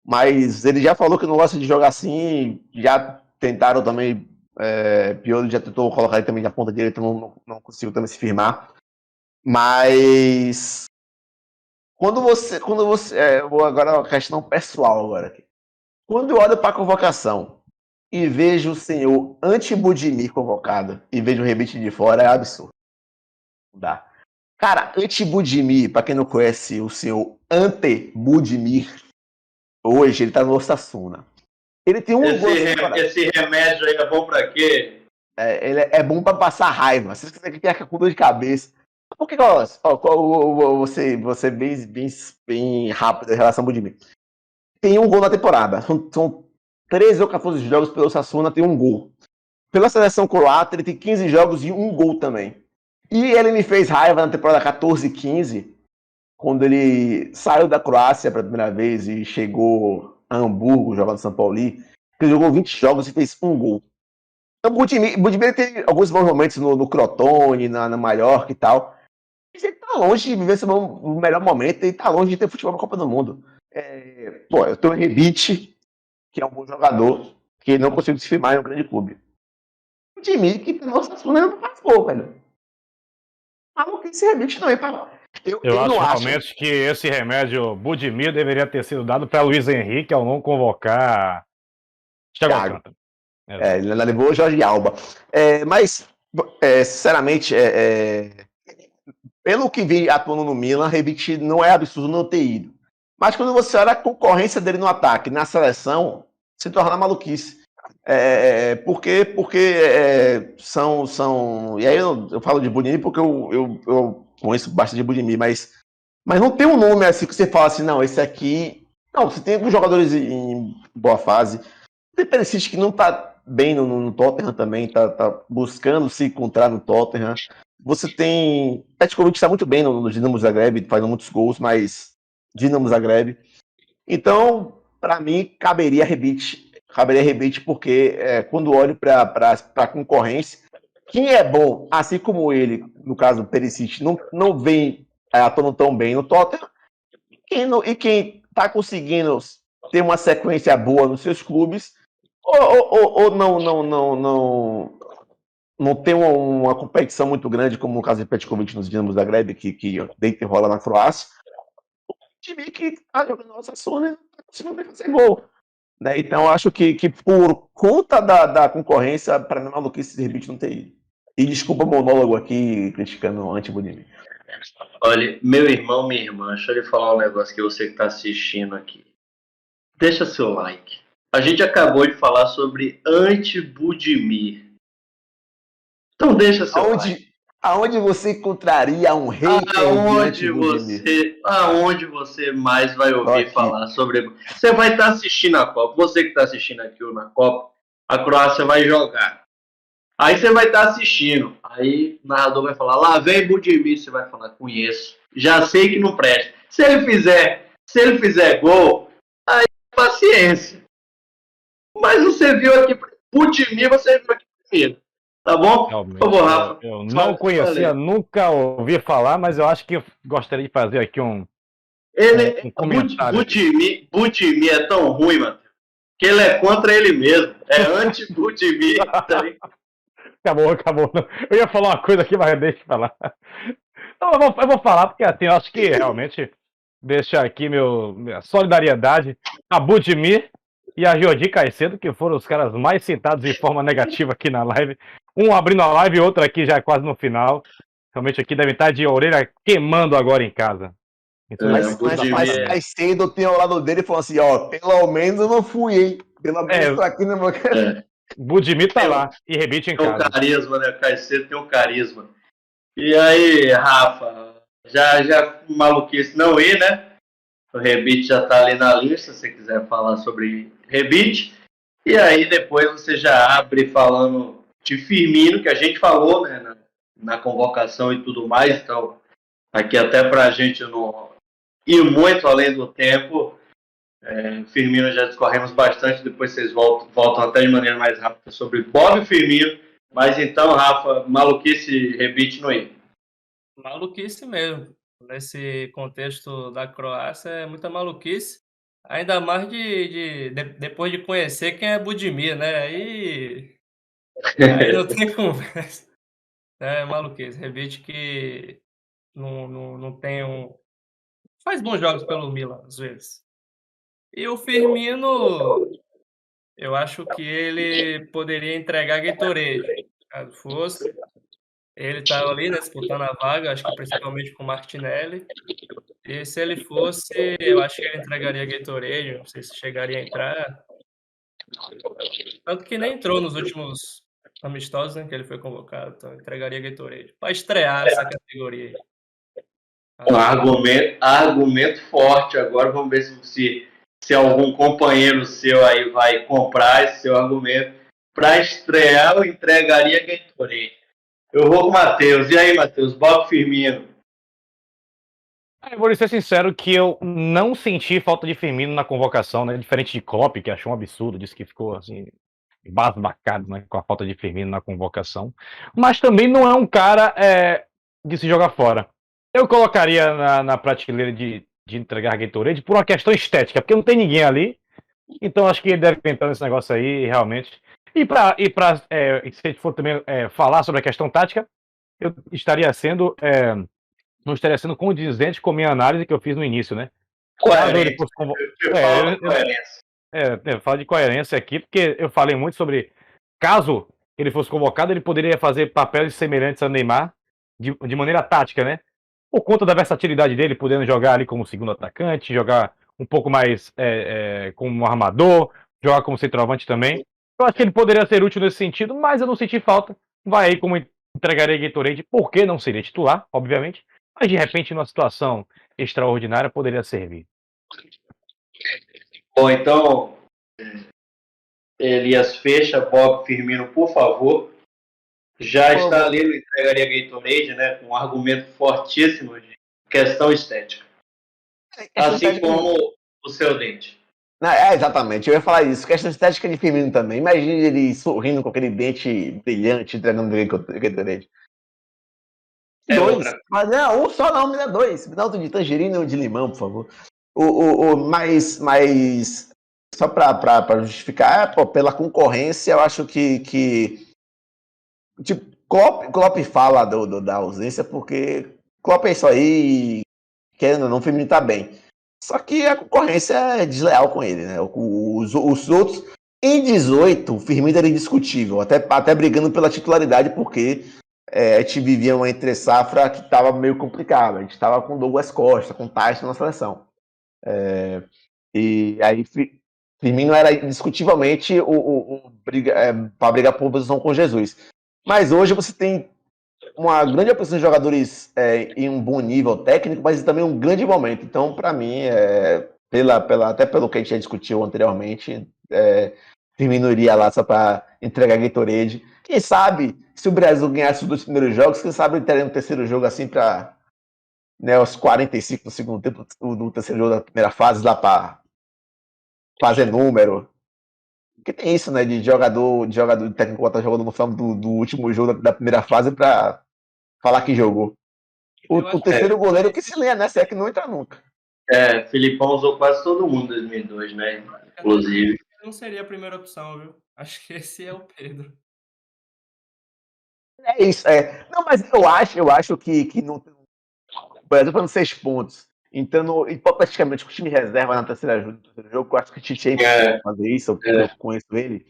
mas ele já falou que não gosta de jogar assim. Já tentaram também. Pioli já tentou colocar ele também na ponta direita, não conseguiu também se firmar. Mas quando você vou agora uma questão pessoal agora aqui. Quando eu olho para a convocação e vejo o senhor Anti-Budimir convocado e vejo o Rebite de fora, é absurdo. Não dá. Cara, Anti-Budimir, para quem não conhece o senhor Ante-Budimir, hoje ele tá no Osasuna. Ele tem um gol assim, cara. Esse remédio aí é bom pra quê? Ele é bom para passar raiva. Se você quiser ficar com dor de cabeça. Por que você bem rápido em relação ao Budimir? Tem um gol na temporada. São 13 ou 14 jogos pelo Osasuna, tem um gol. Pela seleção croata, ele tem 15 jogos e um gol também. E ele me fez raiva na temporada 14 e 15, quando ele saiu da Croácia pela primeira vez e chegou a Hamburgo, jogando São Paulo. Ele jogou 20 jogos e fez um gol. Então, o Budimir tem alguns bons momentos no Crotone, na Mallorca e tal. Mas ele tá longe de viver o melhor momento, ele tá longe de ter futebol na Copa do Mundo. Eu tenho o Rebite, que é um bom jogador, que não consigo se firmar em um grande clube. O time que tem nossa Suna não faz gol, velho. Que esse Rebite não é pra... Eu acho realmente que esse remédio Budimir deveria ter sido dado para Luiz Henrique ao não convocar Thiago Alcântara. Ele ainda levou o Jorge Alba. Mas, sinceramente, pelo que vi atuando no Milan, Rebite não é absurdo não ter ido. Mas quando você olha a concorrência dele no ataque, na seleção, se torna maluquice. Porque são. E aí eu falo de Budimir porque eu conheço bastante de Budimir, mas não tem um nome assim que você fala assim, não, esse aqui. Não, você tem alguns jogadores em boa fase. Tem Perisic que não tá bem no Tottenham também, tá buscando se encontrar no Tottenham. Você tem. Petkovic está muito bem no Dinamo Zagreb, fazendo muitos gols, mas Dinamo Zagreb. Então, para mim, caberia Rebite porque quando olho para a concorrência, quem é bom, assim como ele, no caso do Perisic, não vem atuando tão bem no Tottenham, e quem está conseguindo ter uma sequência boa nos seus clubes, ou não tem uma competição muito grande, como no caso de Petkovic nos Dinamos da Zagreb, que deita e rola na Croácia, o time que está jogando na nossa zona não está conseguindo fazer gol. Né? Então, acho que por conta da concorrência, para mim, maluquice de Rebite não ter ido. E desculpa o monólogo aqui, criticando o anti-Budimir. Olha, meu irmão, minha irmã, deixa eu lhe falar um negócio que você que está assistindo aqui. Deixa seu like. A gente acabou de falar sobre anti-Budimir. Então deixa seu like. Aonde você encontraria um hater aonde você mais vai ouvir falar sobre... Você vai estar assistindo a Copa. Você que está assistindo aqui na Copa, a Croácia vai jogar. Aí você vai estar assistindo. Aí o narrador vai falar, lá vem Budimir. Você vai falar, conheço. Já sei que não presta. Se ele fizer gol, aí paciência. Mas você viu aqui, Budimir, você viu aqui primeiro. Tá bom? Realmente, por favor, Rafa. Eu não conhecia, nunca ouvi falar, mas eu acho que eu gostaria de fazer aqui um comentário. Budimir é tão ruim, mano, que ele é contra ele mesmo. É anti-Budimir. Acabou. Eu ia falar uma coisa aqui, mas deixa eu falar. Não, eu vou falar, porque assim, eu acho que realmente deixar aqui minha solidariedade a Budimir e a Jordi Caicedo, que foram os caras mais citados de forma negativa aqui na live. Um abrindo a live e outro aqui já quase no final. Realmente aqui devem estar de orelha queimando agora em casa. Então, mas Caicedo tem ao lado dele e falou assim, pelo menos eu não fui, hein? Pelo menos tô aqui no meu... Budimir tá lá e Rebite em casa. Tem um carisma, né? Caicedo tem um carisma. E aí, Rafa, já maluquice não ir, né? O Rebite já tá ali na lista, se você quiser falar sobre Rebite. E aí depois você já abre falando de Firmino, que a gente falou, né, na convocação e tudo mais. Então, aqui até pra gente não ir muito além do tempo, Firmino já discorremos bastante, depois vocês voltam até de maneira mais rápida sobre Bob Firmino. Mas então, Rafa, maluquice Rebite no ir. Maluquice mesmo. Nesse contexto da Croácia é muita maluquice. Ainda mais depois de conhecer quem é Budimir, né? Aí não tem conversa. É maluquice. Rebite que não tem faz bons jogos pelo Milan, às vezes. E o Firmino Eu acho que ele poderia entregar Gatorade, caso fosse. Ele estava ali, né, disputando a vaga, acho que principalmente com o Martinelli. E se ele fosse, eu acho que ele entregaria Gatorade, não sei se chegaria a entrar. Tanto que nem entrou nos últimos amistosos, né, que ele foi convocado, então entregaria Gatorade. Para estrear essa categoria aí. Um argumento forte. Agora vamos ver se algum companheiro seu aí vai comprar esse seu argumento. Para estrear, eu entregaria Gatorade. Eu vou com o Matheus. E aí, Matheus? Bob Firmino. Eu vou ser sincero que eu não senti falta de Firmino na convocação, né? Diferente de Klopp, que achou um absurdo, disse que ficou assim, embasbacado, né, com a falta de Firmino na convocação. Mas também não é um cara de se jogar fora. Eu colocaria na prateleira de entregar Gatorade por uma questão estética, porque não tem ninguém ali. Então acho que ele deve entrar nesse negócio aí, realmente. E se a gente for também falar sobre a questão tática, eu estaria sendo. Não estaria sendo condizente com a minha análise que eu fiz no início, né? Caso ele fosse eu falo de coerência aqui, porque eu falei muito sobre caso ele fosse convocado, ele poderia fazer papéis semelhantes a Neymar de maneira tática, né? Por conta da versatilidade dele, podendo jogar ali como segundo atacante, jogar um pouco mais como um armador, jogar como centroavante também. Eu acho que ele poderia ser útil nesse sentido, mas eu não senti falta. Vai aí como entregaria Gatorade, porque não seria titular, obviamente, mas de repente numa situação extraordinária poderia servir. Bom, então, Elias, fecha Bob Firmino, por favor. Já está ali no entregaria Gatorade, né, com um argumento fortíssimo de questão estética. Assim como o seu dente. Exatamente, eu ia falar isso. Questão estética de Firmino também. Imagine ele sorrindo com aquele dente brilhante, entregando Gatorade. Dois. Mas não, um só não, me dá dois. Me dá outro de tangerina e um de limão, por favor. Mas só para justificar, pela concorrência, eu acho que tipo, Klopp fala da ausência porque Klopp é isso aí, querendo ou não, o Firmino tá bem. Só que a concorrência é desleal com ele, né? Os outros, em 18, o Firmino era indiscutível, até brigando pela titularidade, porque a gente vivia uma entre-safra que estava meio complicada. A gente estava com Douglas Costa, com Tyson na seleção. E aí Firmino era indiscutivelmente para brigar por posição com Jesus. Mas hoje você tem uma grande opção de jogadores em um bom nível técnico, mas também um grande momento. Então, para mim, até pelo que a gente já discutiu anteriormente, Firmino iria lá só para entregar Gatorade. Quem sabe, se o Brasil ganhasse os 2 primeiros jogos, quem sabe ele teria um terceiro jogo assim para os 45 do segundo tempo, do terceiro jogo da primeira fase, lá para fazer número. Porque tem isso, né, de jogador de técnico tá jogando no final do último jogo da primeira fase para falar que jogou. O terceiro goleiro que se lê, né? Se é que não entra nunca. Filipão usou quase todo mundo em 2002, né? Inclusive. Não seria a primeira opção, viu? Acho que esse é o Pedro. É isso, Não, mas eu acho que não tem. O Brasil falando 6 pontos. Então, hipoteticamente, com o time reserva na terceira jogo, eu acho que o Tite é fazer isso, eu conheço ele.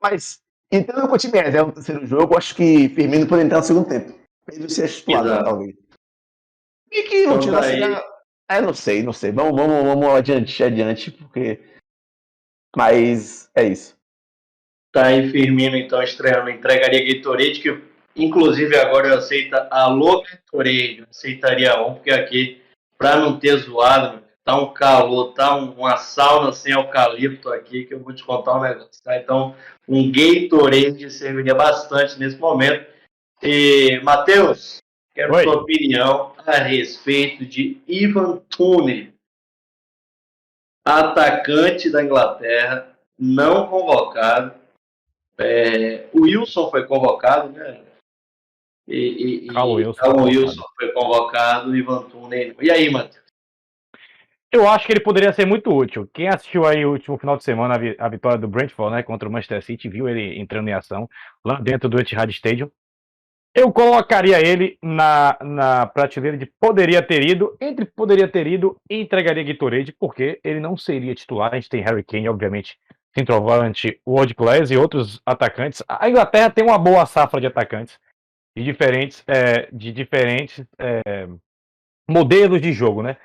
Mas, entrando com o time reserva no terceiro jogo, eu acho que Firmino pode entrar no segundo tempo. Ele ser titular, talvez. E que não tinha não sei. Vamos adiante, porque. Mas é isso. Tá aí Firmino, então, estreando. Entregaria Gatorade, que inclusive agora eu aceito alô Gatorade. Eu aceitaria porque aqui, pra não ter zoado, tá um calor, tá uma sauna sem eucalipto aqui, que eu vou te contar um negócio, tá? Então, um Gatorade serviria bastante nesse momento. E, Matheus, quero sua opinião a respeito de Ivan Toney, atacante da Inglaterra, não convocado. O Wilson foi convocado, né? O Wilson foi convocado, o Ivan Toney. E aí, Matheus? Eu acho que ele poderia ser muito útil. Quem assistiu aí o último final de semana a vitória do Brentford, né, contra o Manchester City, viu ele entrando em ação lá dentro do Etihad Stadium. Eu colocaria ele na prateleira de poderia ter ido, entre poderia ter ido e entregaria Gatorade, porque ele não seria titular. A gente tem Harry Kane, obviamente, centroavante world class e outros atacantes. A Inglaterra tem uma boa safra de atacantes de diferentes modelos de jogo, né?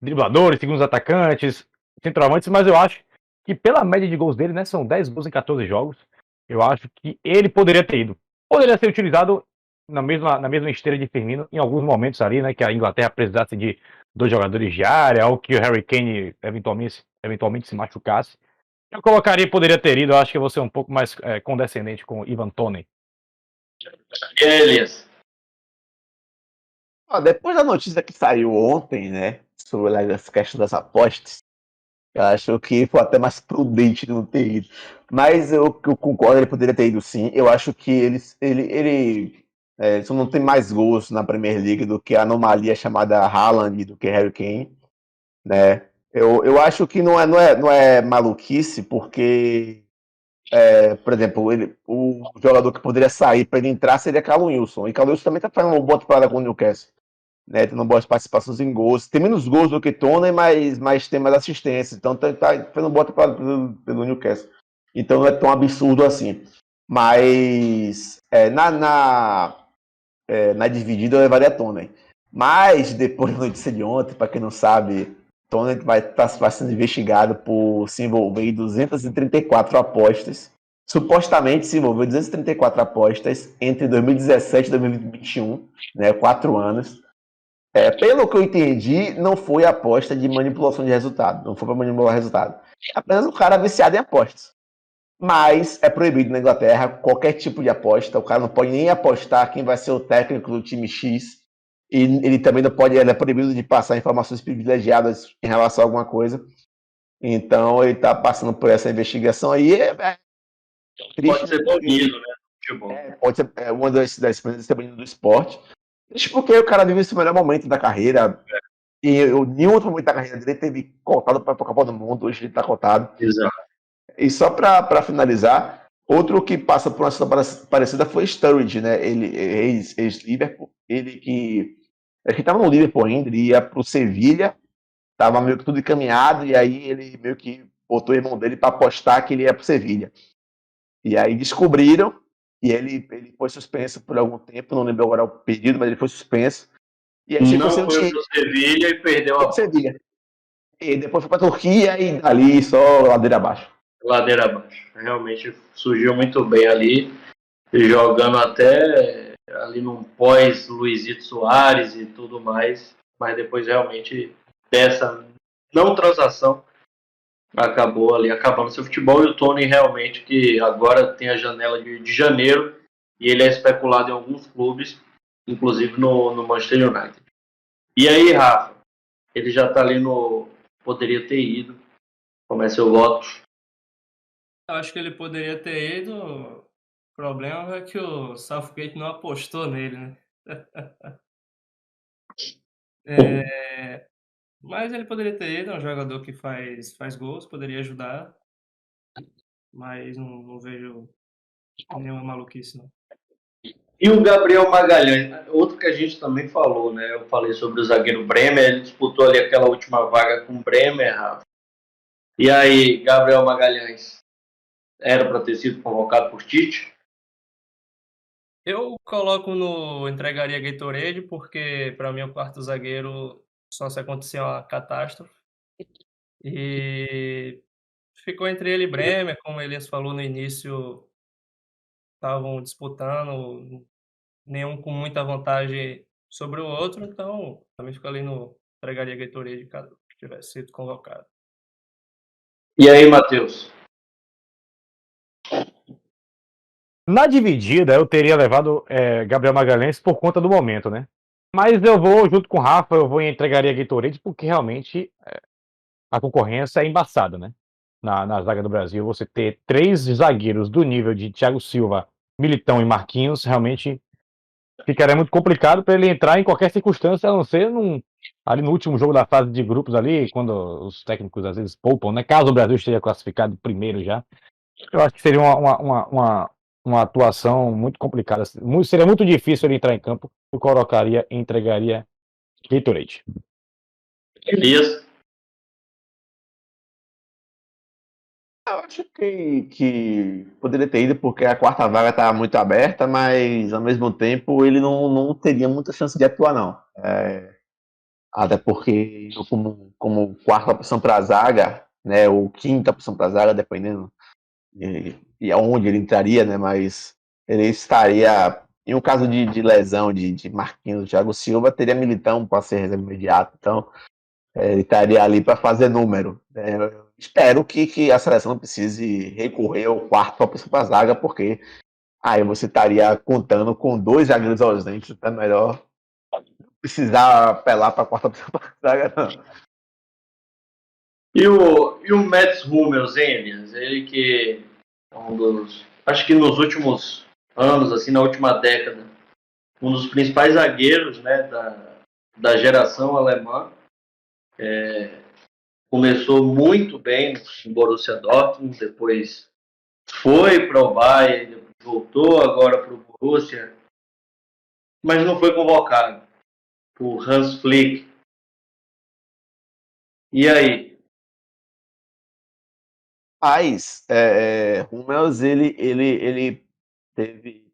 Dribladores, segundos atacantes, centroavantes, mas eu acho que pela média de gols dele, né, são 10 gols em 14 jogos, eu acho que ele poderia ter ido. Poderia ser utilizado na mesma esteira de Firmino em alguns momentos ali, né, que a Inglaterra precisasse de 2 jogadores de área, ou que o Harry Kane eventualmente se machucasse. Eu colocaria poderia ter ido, eu acho que eu vou ser um pouco mais condescendente com o Ivan Toney. E aí, Elias? Depois da notícia que saiu ontem, né, sobre essa questão das apostas, eu acho que foi até mais prudente não ter ido. Mas eu concordo, ele poderia ter ido sim. Eu acho que ele só não tem mais gols na Premier League do que a anomalia chamada Haaland, do que Harry Kane, né? Eu acho que não é maluquice, porque, por exemplo, o jogador que poderia sair para ele entrar seria Callum Wilson. E Callum Wilson também está fazendo uma boa temporada com o Newcastle, né, tendo boas participações em gols. Tem menos gols do que Tony, mas tem mais assistências. Então tá fazendo boa temporada pelo Newcastle. Então não é tão absurdo assim. Mas na dividida eu levaria Tony. Mas depois da notícia de ontem, para quem não sabe, Tony vai estar sendo investigado por se envolver em 234 apostas. Supostamente se envolveu em 234 apostas entre 2017 e 2021, né, 4 anos. Pelo que eu entendi, não foi aposta de manipulação de resultado. Não foi para manipular resultado. É apenas um cara viciado em apostas. Mas é proibido na Inglaterra qualquer tipo de aposta. O cara não pode nem apostar quem vai ser o técnico do time X. E ele também não pode, ele é proibido de passar informações privilegiadas em relação a alguma coisa. Então ele está passando por essa investigação aí. Pode ser banido, né? Futebol. Pode ser uma das experiências de ser banido do esporte. Isso porque o cara vive esse melhor momento da carreira. E nenhum outro momento da carreira dele teve cotado para a Copa do Mundo. Hoje ele está cotado. Exato. E só para finalizar, outro que passa por uma situação parecida foi Sturridge, né? Ele, ex-Liverpool. Ele que estava no Liverpool ainda, ele ia para o Sevilha, estava meio que tudo encaminhado, e aí ele meio que botou o irmão dele para apostar que ele ia para o Sevilha. E aí descobriram, e ele foi suspenso por algum tempo, não lembro agora o pedido, mas ele foi suspenso. E aí não foi para o Sevilha e perdeu a Sevilha. E depois foi para a Turquia e dali só ladeira abaixo. Ladeira abaixo. Realmente surgiu muito bem ali, jogando até ali num pós-Luizito Soares e tudo mais, mas depois realmente dessa não transação acabou ali acabando seu futebol. E o Tony realmente, que agora tem a janela de janeiro, e ele é especulado em alguns clubes, inclusive no Manchester United. E aí, Rafa, ele já está ali no... Poderia ter ido. Como é seu voto? Eu acho que ele poderia ter ido. O problema é que o Southgate não apostou nele, né? Mas ele poderia ter ido, é um jogador que faz gols, poderia ajudar. Mas não vejo nenhuma maluquice, não. E o Gabriel Magalhães, outro que a gente também falou, né? Eu falei sobre o zagueiro Bremer, ele disputou ali aquela última vaga com o Bremer, Rafa. E aí, Gabriel Magalhães, era para ter sido convocado por Tite? Eu coloco no entregaria Gatorade, porque para mim o quarto zagueiro só se acontecer uma catástrofe. E ficou entre ele e Bremer, como o Elias falou no início, estavam disputando, nenhum com muita vantagem sobre o outro, então também fico ali no entregaria Gatorade caso tivesse sido convocado. E aí, Matheus? Na dividida, eu teria levado Gabriel Magalhães por conta do momento, né? Mas eu vou, junto com o Rafa, eu vou em entregaria Gatorade, porque realmente a concorrência é embaçada, né? Na zaga do Brasil, você ter 3 zagueiros do nível de Thiago Silva, Militão e Marquinhos, realmente ficaria muito complicado para ele entrar em qualquer circunstância, a não ser ali no último jogo da fase de grupos ali, quando os técnicos às vezes poupam, né? Caso o Brasil esteja classificado primeiro já. Eu acho que seria uma atuação muito complicada. Seria muito difícil ele entrar em campo. Eu colocaria e entregaria Gatorade. Elias? Eu acho que poderia ter ido porque a quarta vaga estava muito aberta, mas ao mesmo tempo ele não teria muita chance de atuar, não. Até porque eu, como quarta opção para a zaga, né, ou quinta opção para a zaga, dependendo e aonde ele entraria, né, mas ele estaria, em um caso de lesão de Marquinhos, Thiago Silva, teria Militão para ser reserva imediato, então ele estaria ali para fazer número. Eu espero que a seleção não precise recorrer ao quarto opção para a zaga, porque aí você estaria contando com dois zagueiros ausentes, então é melhor precisar apelar para a quarta opção para a zaga, não. E o Mats Hummels, hein, Elias? Ele que é um dos. Acho que nos últimos anos, assim, na última década, um dos principais zagueiros, né, da geração alemã. Começou muito bem no Borussia Dortmund, depois foi para o Bayern, voltou agora para o Borussia, mas não foi convocado por Hans Flick. E aí? Mas Hummels, ele teve,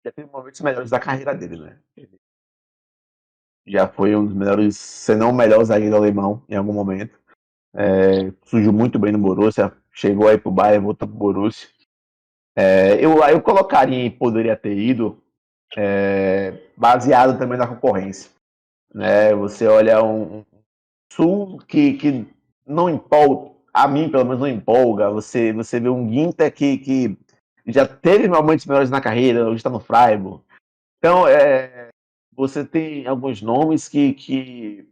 já teve momentos melhores da carreira dele, né? Ele já foi um dos melhores, se não o melhor zagueiro alemão em algum momento. Surgiu muito bem no Borussia, chegou aí pro Bayern, voltou pro Borussia. Eu colocaria e poderia ter ido baseado também na concorrência. Né? Você olha um Sul que não empolga, a mim pelo menos não empolga. Você vê um Ginter que já teve momentos melhores na carreira, hoje está no Freiburg. Então, você tem alguns nomes que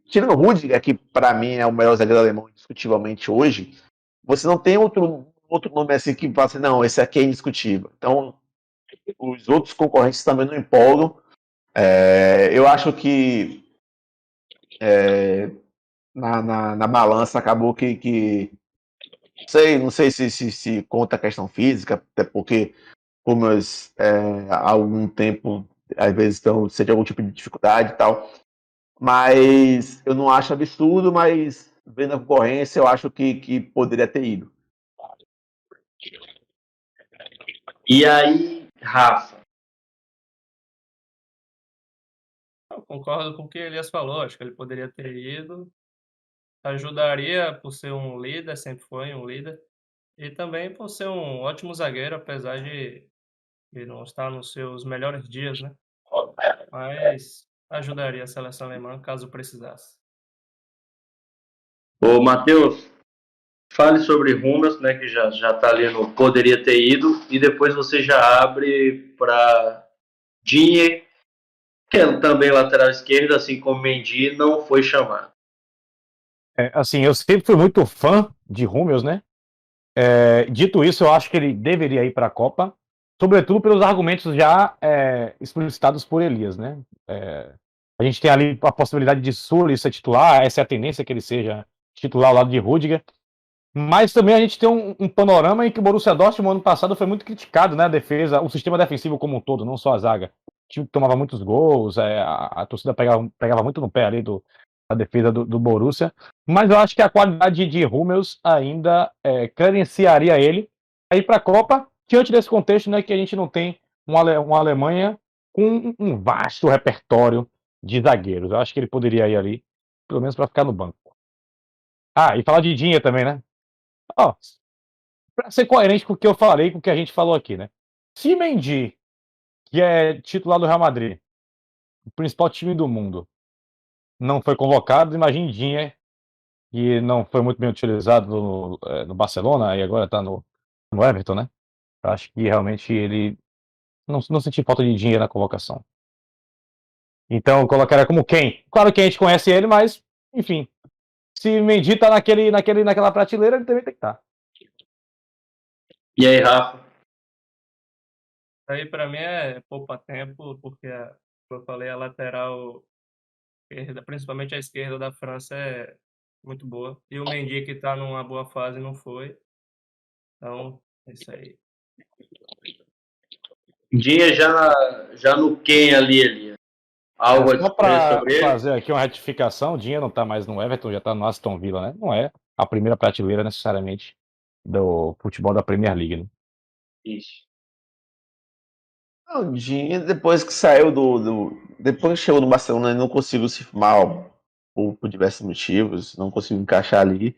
tirando o Rudiger, que para mim é o melhor zagueiro alemão indiscutivelmente hoje, você não tem outro nome assim que fala assim, não, esse aqui é indiscutível. Então, os outros concorrentes também não empolgam. Eu acho que na balança acabou que não sei se conta a questão física, até porque como há algum tempo às vezes estão sente algum tipo de dificuldade e tal, mas eu não acho absurdo, mas vendo a concorrência eu acho que poderia ter ido. E aí, Rafa? Eu concordo com o que Elias falou, acho que ele poderia ter ido. Ajudaria por ser um líder, sempre foi um líder. E também por ser um ótimo zagueiro, apesar de não estar nos seus melhores dias, né? Mas ajudaria a seleção alemã caso precisasse. Ô, Matheus, fale sobre Hummels, né, que já está ali no poderia ter ido, e depois você já abre para Digne, que é também lateral esquerdo, assim como Mendy, não foi chamado. Assim, eu sempre fui muito fã de Hummels, né? Dito isso, eu acho que ele deveria ir para a Copa, sobretudo pelos argumentos já explicitados por Elias, né? A gente tem ali a possibilidade de Sully ser titular, essa é a tendência que ele seja titular ao lado de Rudiger, mas também a gente tem um panorama em que o Borussia Dortmund ano passado foi muito criticado, né? A defesa, o sistema defensivo como um todo, não só a zaga. O time tomava muitos gols, a torcida pegava muito no pé ali da defesa do Borussia, mas eu acho que a qualidade de Hummels ainda credenciaria ele a ir para a Copa, diante desse contexto, né, que a gente não tem uma Alemanha com um vasto repertório de zagueiros. Eu acho que ele poderia ir ali, pelo menos para ficar no banco. E falar de Dinha também, né? Para ser coerente com o que eu falei, com o que a gente falou aqui, né? Se Mendy, que é titular do Real Madrid, o principal time do mundo, não foi convocado, imagine Dinha, que não foi muito bem utilizado no Barcelona e agora está no Everton, né? Eu acho que realmente ele não sentiu falta de Dinha na convocação. Então eu colocaria como quem? Claro que a gente conhece ele, mas, enfim, se Mendy tá naquela prateleira, ele também tem que estar. E aí, Rafa? Aí para mim é poupa tempo, porque, como eu falei, a lateral esquerda, principalmente a esquerda da França, é muito boa. E o Mendy, que está numa boa fase, não foi. Então, é isso aí. Dinha já no quem ali. Algo a Só dizer para sobre ele? fazer aqui uma retificação, o Dinha não está mais no Everton, já está no Aston Villa, né? Não é a primeira prateleira necessariamente do futebol da Premier League, né? Isso. Não, depois que saiu depois que chegou no Barcelona, ele não conseguiu se firmar por diversos motivos, não conseguiu encaixar ali.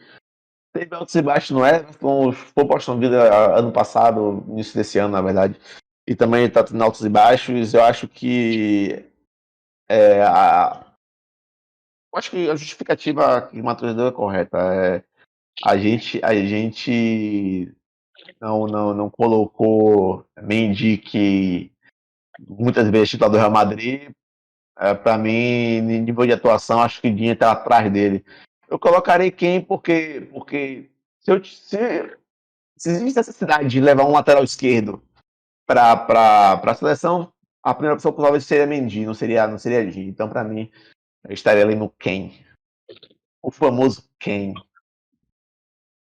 Teve altos e baixos no Everton, foi pro Aston Villa ano passado, início desse ano, na verdade. E também tá tendo altos e baixos. Eu acho que a justificativa que o Matheus deu é correta. A gente não colocou Mendy, que muitas vezes titular do Real Madrid. Para mim, nível de atuação, acho que Dinho está atrás dele. Eu colocarei quem porque se existe necessidade de levar um lateral esquerdo para a seleção, a primeira opção talvez seria Mendy, não seria Dinho. Então, para mim, eu estaria ali no Kane. O famoso Kane.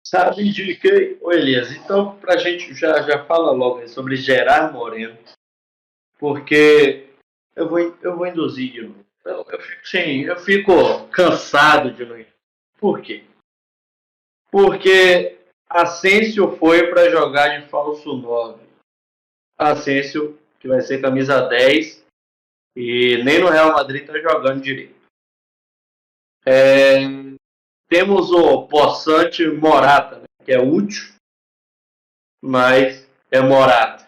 Sabe de que, ô Elias, então pra gente já fala logo aí sobre Gerard Moreno, porque eu vou induzir de novo. Eu fico cansado de novo. Por quê? Porque Asensio foi para jogar de falso 9. Asensio, que vai ser camisa 10, e nem no Real Madrid tá jogando direito. Temos o Poçante Morata, né, que é útil, mas é Morata.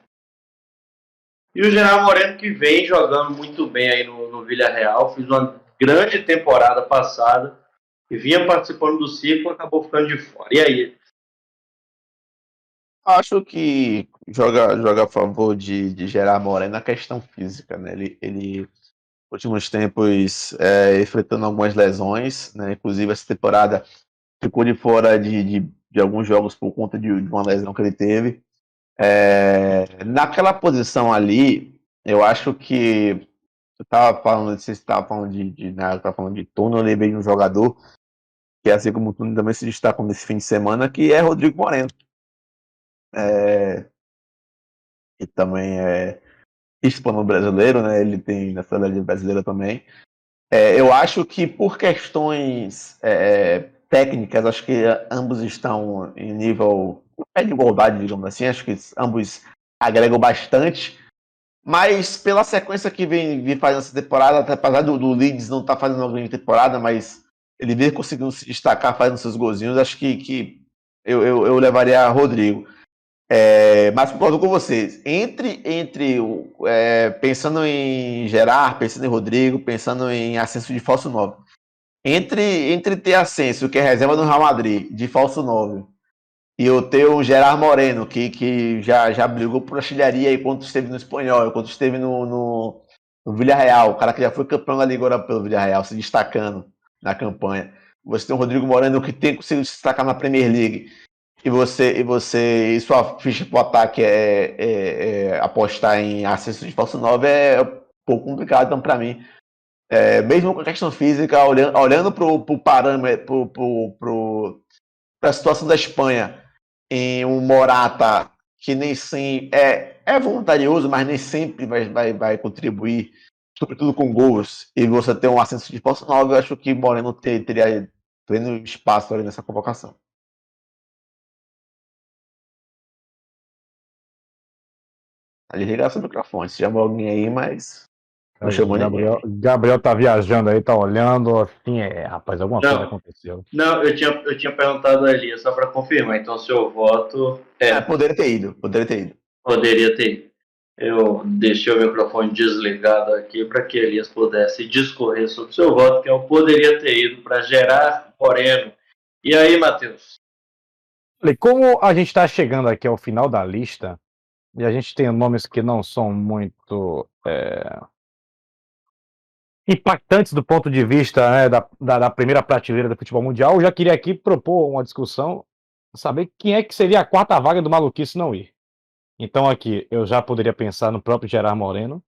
E o Gerard Moreno, que vem jogando muito bem aí no Villarreal, fez uma grande temporada passada e vinha participando do ciclo, acabou ficando de fora. E aí? Acho que joga a favor de Gerard Moreno na questão física, né? Ele últimos tempos enfrentando algumas lesões, né? Inclusive essa temporada ficou de fora de alguns jogos por conta de uma lesão que ele teve. Naquela posição ali, eu acho que eu estava falando, se você estava falando estava falando de Túnel, eu lembrei de um jogador que, assim como o Túnel, também se destacou nesse fim de semana, que é Rodrigo Moreno. E também é hispano-brasileiro, né? Ele tem nacionalidade brasileira também. Eu acho que por questões técnicas, acho que ambos estão em nível de igualdade, digamos assim. Acho que ambos agregam bastante. Mas pela sequência que vem fazendo essa temporada, apesar do Leeds não estar fazendo uma grande temporada, mas ele vem conseguindo se destacar fazendo seus golzinhos, acho que eu levaria Rodrigo. Mas concordo com vocês. Pensando em Gerard, pensando em Rodrigo, pensando em Ascenso de falso 9. Entre ter Ascenso, que é reserva do Real Madrid, de falso 9, e eu ter o Gerard Moreno, que já brigou por artilharia enquanto esteve no Espanhol, enquanto esteve no Villarreal, o cara que já foi campeão da Liga Europa pelo Villarreal, se destacando na campanha. Você tem o Rodrigo Moreno, que tem conseguido se destacar na Premier League. E sua ficha pro ataque apostar em acesso de falso 9 é um pouco complicado, então, para mim. Mesmo com a questão física, olhando para o parâmetro, para a situação da Espanha, em um Morata que nem sempre é voluntarioso, mas nem sempre vai contribuir, sobretudo com gols, e você ter um acesso de falso 9, eu acho que Moreno teria pleno espaço ali nessa convocação. Desligar seu microfone. Se chama alguém aí, mas não chamou ninguém. Gabriel tá viajando aí, tá olhando, assim, rapaz, alguma coisa Não, aconteceu. não, eu tinha perguntado a Elias só para confirmar. Então, seu voto Poderia ter ido. poderia ter ido. Eu deixei o microfone desligado aqui para que Elias pudesse discorrer sobre o seu voto, que eu poderia ter ido para Gerard Moreno. E aí, Matheus? Como a gente está chegando aqui ao final da lista, e a gente tem nomes que não são muito impactantes do ponto de vista, né, da primeira prateleira do futebol mundial, eu já queria aqui propor uma discussão, saber quem é que seria a quarta vaga do maluquice não ir. Então aqui, eu já poderia pensar no próprio Gerard Moreno,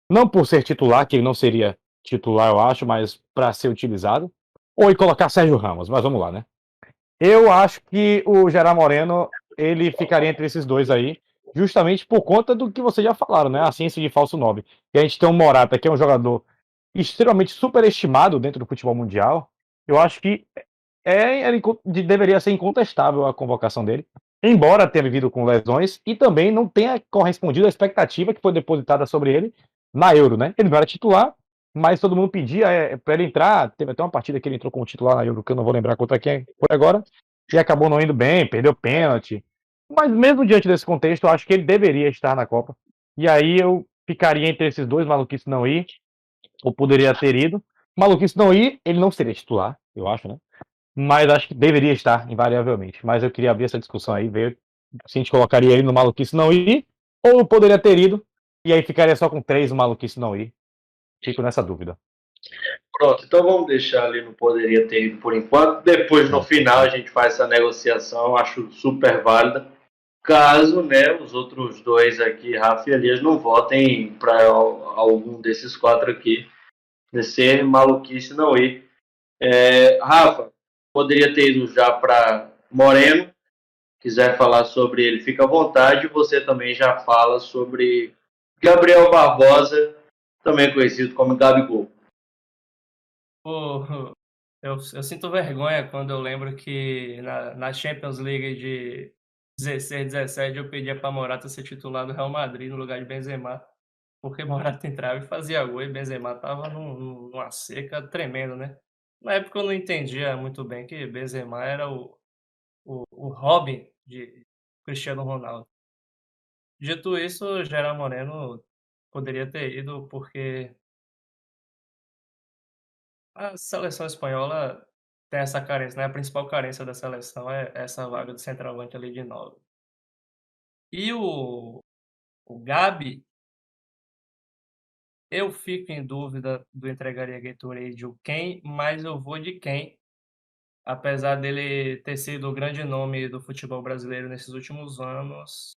não por ser titular, que ele não seria titular, eu acho, mas para ser utilizado, ou em colocar Sérgio Ramos, mas vamos lá, né? Eu acho que o Gerard Moreno, ele ficaria entre esses dois aí, justamente por conta do que vocês já falaram, né? A ciência de falso 9. E a gente tem um Morata, que é um jogador extremamente superestimado dentro do futebol mundial. Eu acho que deveria ser incontestável a convocação dele. embora tenha vivido com lesões e também não tenha correspondido à expectativa que foi depositada sobre ele na Euro, né? Ele não era titular, mas todo mundo pedia para ele entrar. Teve até uma partida que ele entrou como titular na Euro, que eu não vou lembrar contra quem foi agora, e acabou não indo bem, perdeu pênalti. Mas mesmo diante desse contexto, eu acho que ele deveria estar na Copa. E aí eu ficaria entre esses dois, maluquice não ir, ou poderia ter ido. Maluquice não ir, ele não seria titular, eu acho, né? Mas acho que deveria estar, invariavelmente. Mas eu queria abrir essa discussão aí, ver se a gente colocaria ele no maluquice não ir, ou poderia ter ido, e aí ficaria só com 3 no maluquice não ir. Fico nessa dúvida. Pronto, então vamos deixar ali no poderia ter ido por enquanto. Depois, no final, a gente faz essa negociação, eu acho super válida. Caso, né, os outros dois aqui, Rafa e Elias, não votem para algum desses 4 aqui, de ser maluquice não ir. Rafa, poderia ter ido já para Moreno. Quiser falar sobre ele, fica à vontade. Você também já fala sobre Gabriel Barbosa, também conhecido como Gabigol. Pô, eu sinto vergonha quando eu lembro que na Champions League de 16, 17 eu pedia para Morata ser titular do Real Madrid no lugar de Benzema, porque Morata entrava e fazia gol e Benzema tava numa seca tremenda, né? Na época eu não entendia muito bem que Benzema era o Robin de Cristiano Ronaldo. Dito isso, Gerard Moreno poderia ter ido porque a seleção espanhola tem essa carência, né? A principal carência da seleção é essa vaga de centroavante ali de 9. E o Gabi, eu fico em dúvida do entregaria Gatorade ou quem, mas eu vou de quem. Apesar dele ter sido o grande nome do futebol brasileiro nesses últimos anos,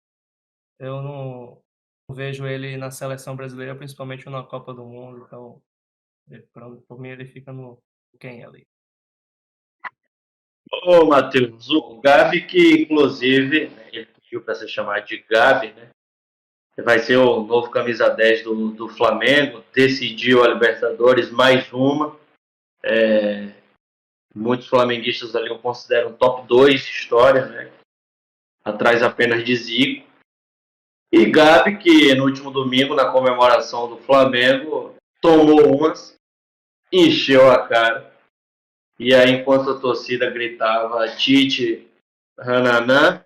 eu não vejo ele na seleção brasileira, principalmente na Copa do Mundo. Então, por mim, ele fica no quem ali. Ô, Matheus, o Gabi, que inclusive, né, ele pediu para ser chamado de Gabi, né? Vai ser o novo camisa 10 do Flamengo, decidiu a Libertadores mais uma. Muitos flamenguistas ali o consideram top 2 história, né? Atrás apenas de Zico. E Gabi, que no último domingo, na comemoração do Flamengo, tomou umas, encheu a cara. E aí, enquanto a torcida gritava Tite, Rananã,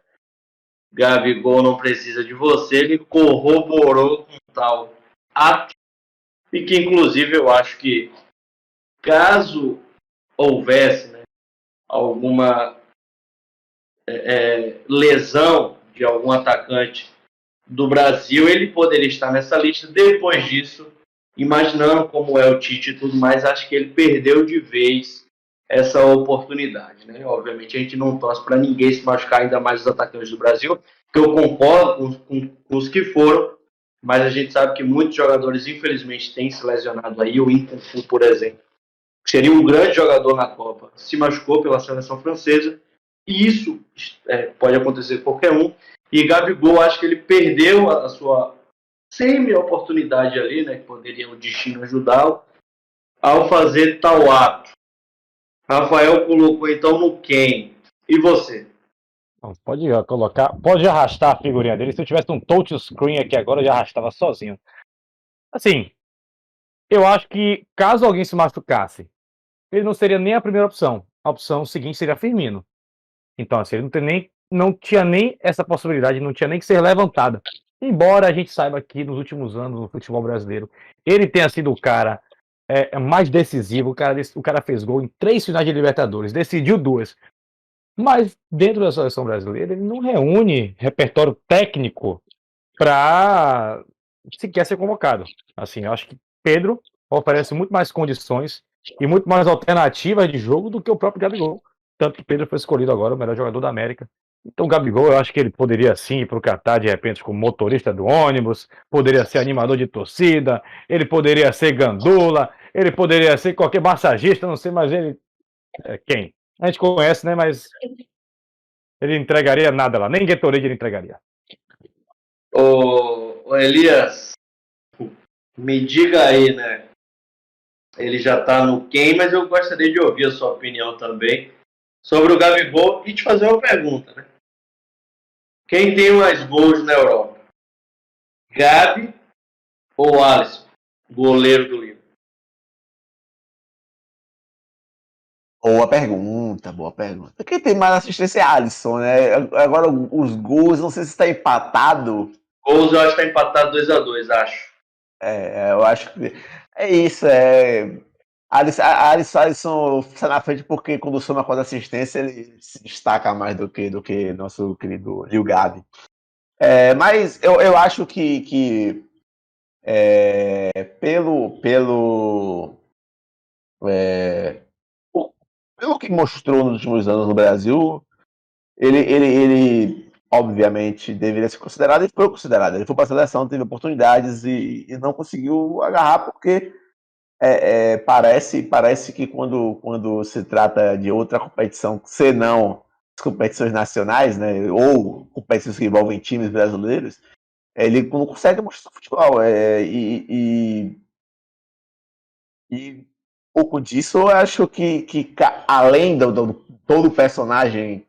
Gabigol não precisa de você, ele corroborou com tal ato. E que, inclusive, eu acho que caso houvesse, né, alguma lesão de algum atacante do Brasil, ele poderia estar nessa lista. Depois disso, imaginando como é o Tite e tudo mais, acho que ele perdeu de vez essa oportunidade, né? Obviamente a gente não torce para ninguém se machucar, ainda mais os atacantes do Brasil, que eu concordo com os que foram, mas a gente sabe que muitos jogadores infelizmente têm se lesionado aí. O Inconfu, por exemplo, que seria um grande jogador na Copa, se machucou pela seleção francesa, e isso pode acontecer com qualquer um. E Gabigol, acho que ele perdeu a sua semi-oportunidade ali, né, que poderia o destino ajudá-lo, ao fazer tal ato. Rafael colocou então no quem? E você? Pode colocar, pode arrastar a figurinha dele. Se eu tivesse um touchscreen aqui agora, eu já arrastava sozinho. Assim, eu acho que caso alguém se machucasse, ele não seria nem a primeira opção. A opção seguinte seria Firmino. Então, assim, ele não tinha nem essa possibilidade, não tinha nem que ser levantada. Embora a gente saiba que nos últimos anos no futebol brasileiro, ele tenha sido o cara mais decisivo. O cara fez gol em 3 finais de Libertadores, decidiu 2. Mas dentro da seleção brasileira, ele não reúne repertório técnico para sequer ser convocado. Assim, eu acho que Pedro oferece muito mais condições e muito mais alternativas de jogo do que o próprio Gabigol. Tanto que Pedro foi escolhido agora o melhor jogador da América. Então, o Gabigol, eu acho que ele poderia sim ir para o Catar de repente como motorista do ônibus, poderia ser animador de torcida, ele poderia ser gandula, ele poderia ser qualquer massagista, não sei, mas ele. Quem? A gente conhece, né? Mas ele entregaria nada lá, nem Gatorade ele entregaria. Ô Elias, me diga aí, né? Ele já está no quem, mas eu gostaria de ouvir a sua opinião também sobre o Gabigol e te fazer uma pergunta, né? Quem tem mais gols na Europa? Gabi ou Alisson, goleiro do Lille? Boa pergunta, boa pergunta. Quem tem mais assistência é Alisson, né? Agora, os gols, não sei se está empatado. Gols eu acho que está empatado 2-2, acho. Eu acho que é isso. Alisson sai na frente porque quando soma com a assistência ele se destaca mais do que nosso querido Lil Gabi. Mas eu acho que pelo que mostrou nos últimos anos no Brasil, ele obviamente deveria ser considerado e foi considerado. Ele foi para a seleção, teve oportunidades e não conseguiu agarrar porque parece que quando se trata de outra competição, senão as competições nacionais, né, ou competições que envolvem times brasileiros, ele não consegue mostrar futebol. E pouco disso, eu acho que além do todo personagem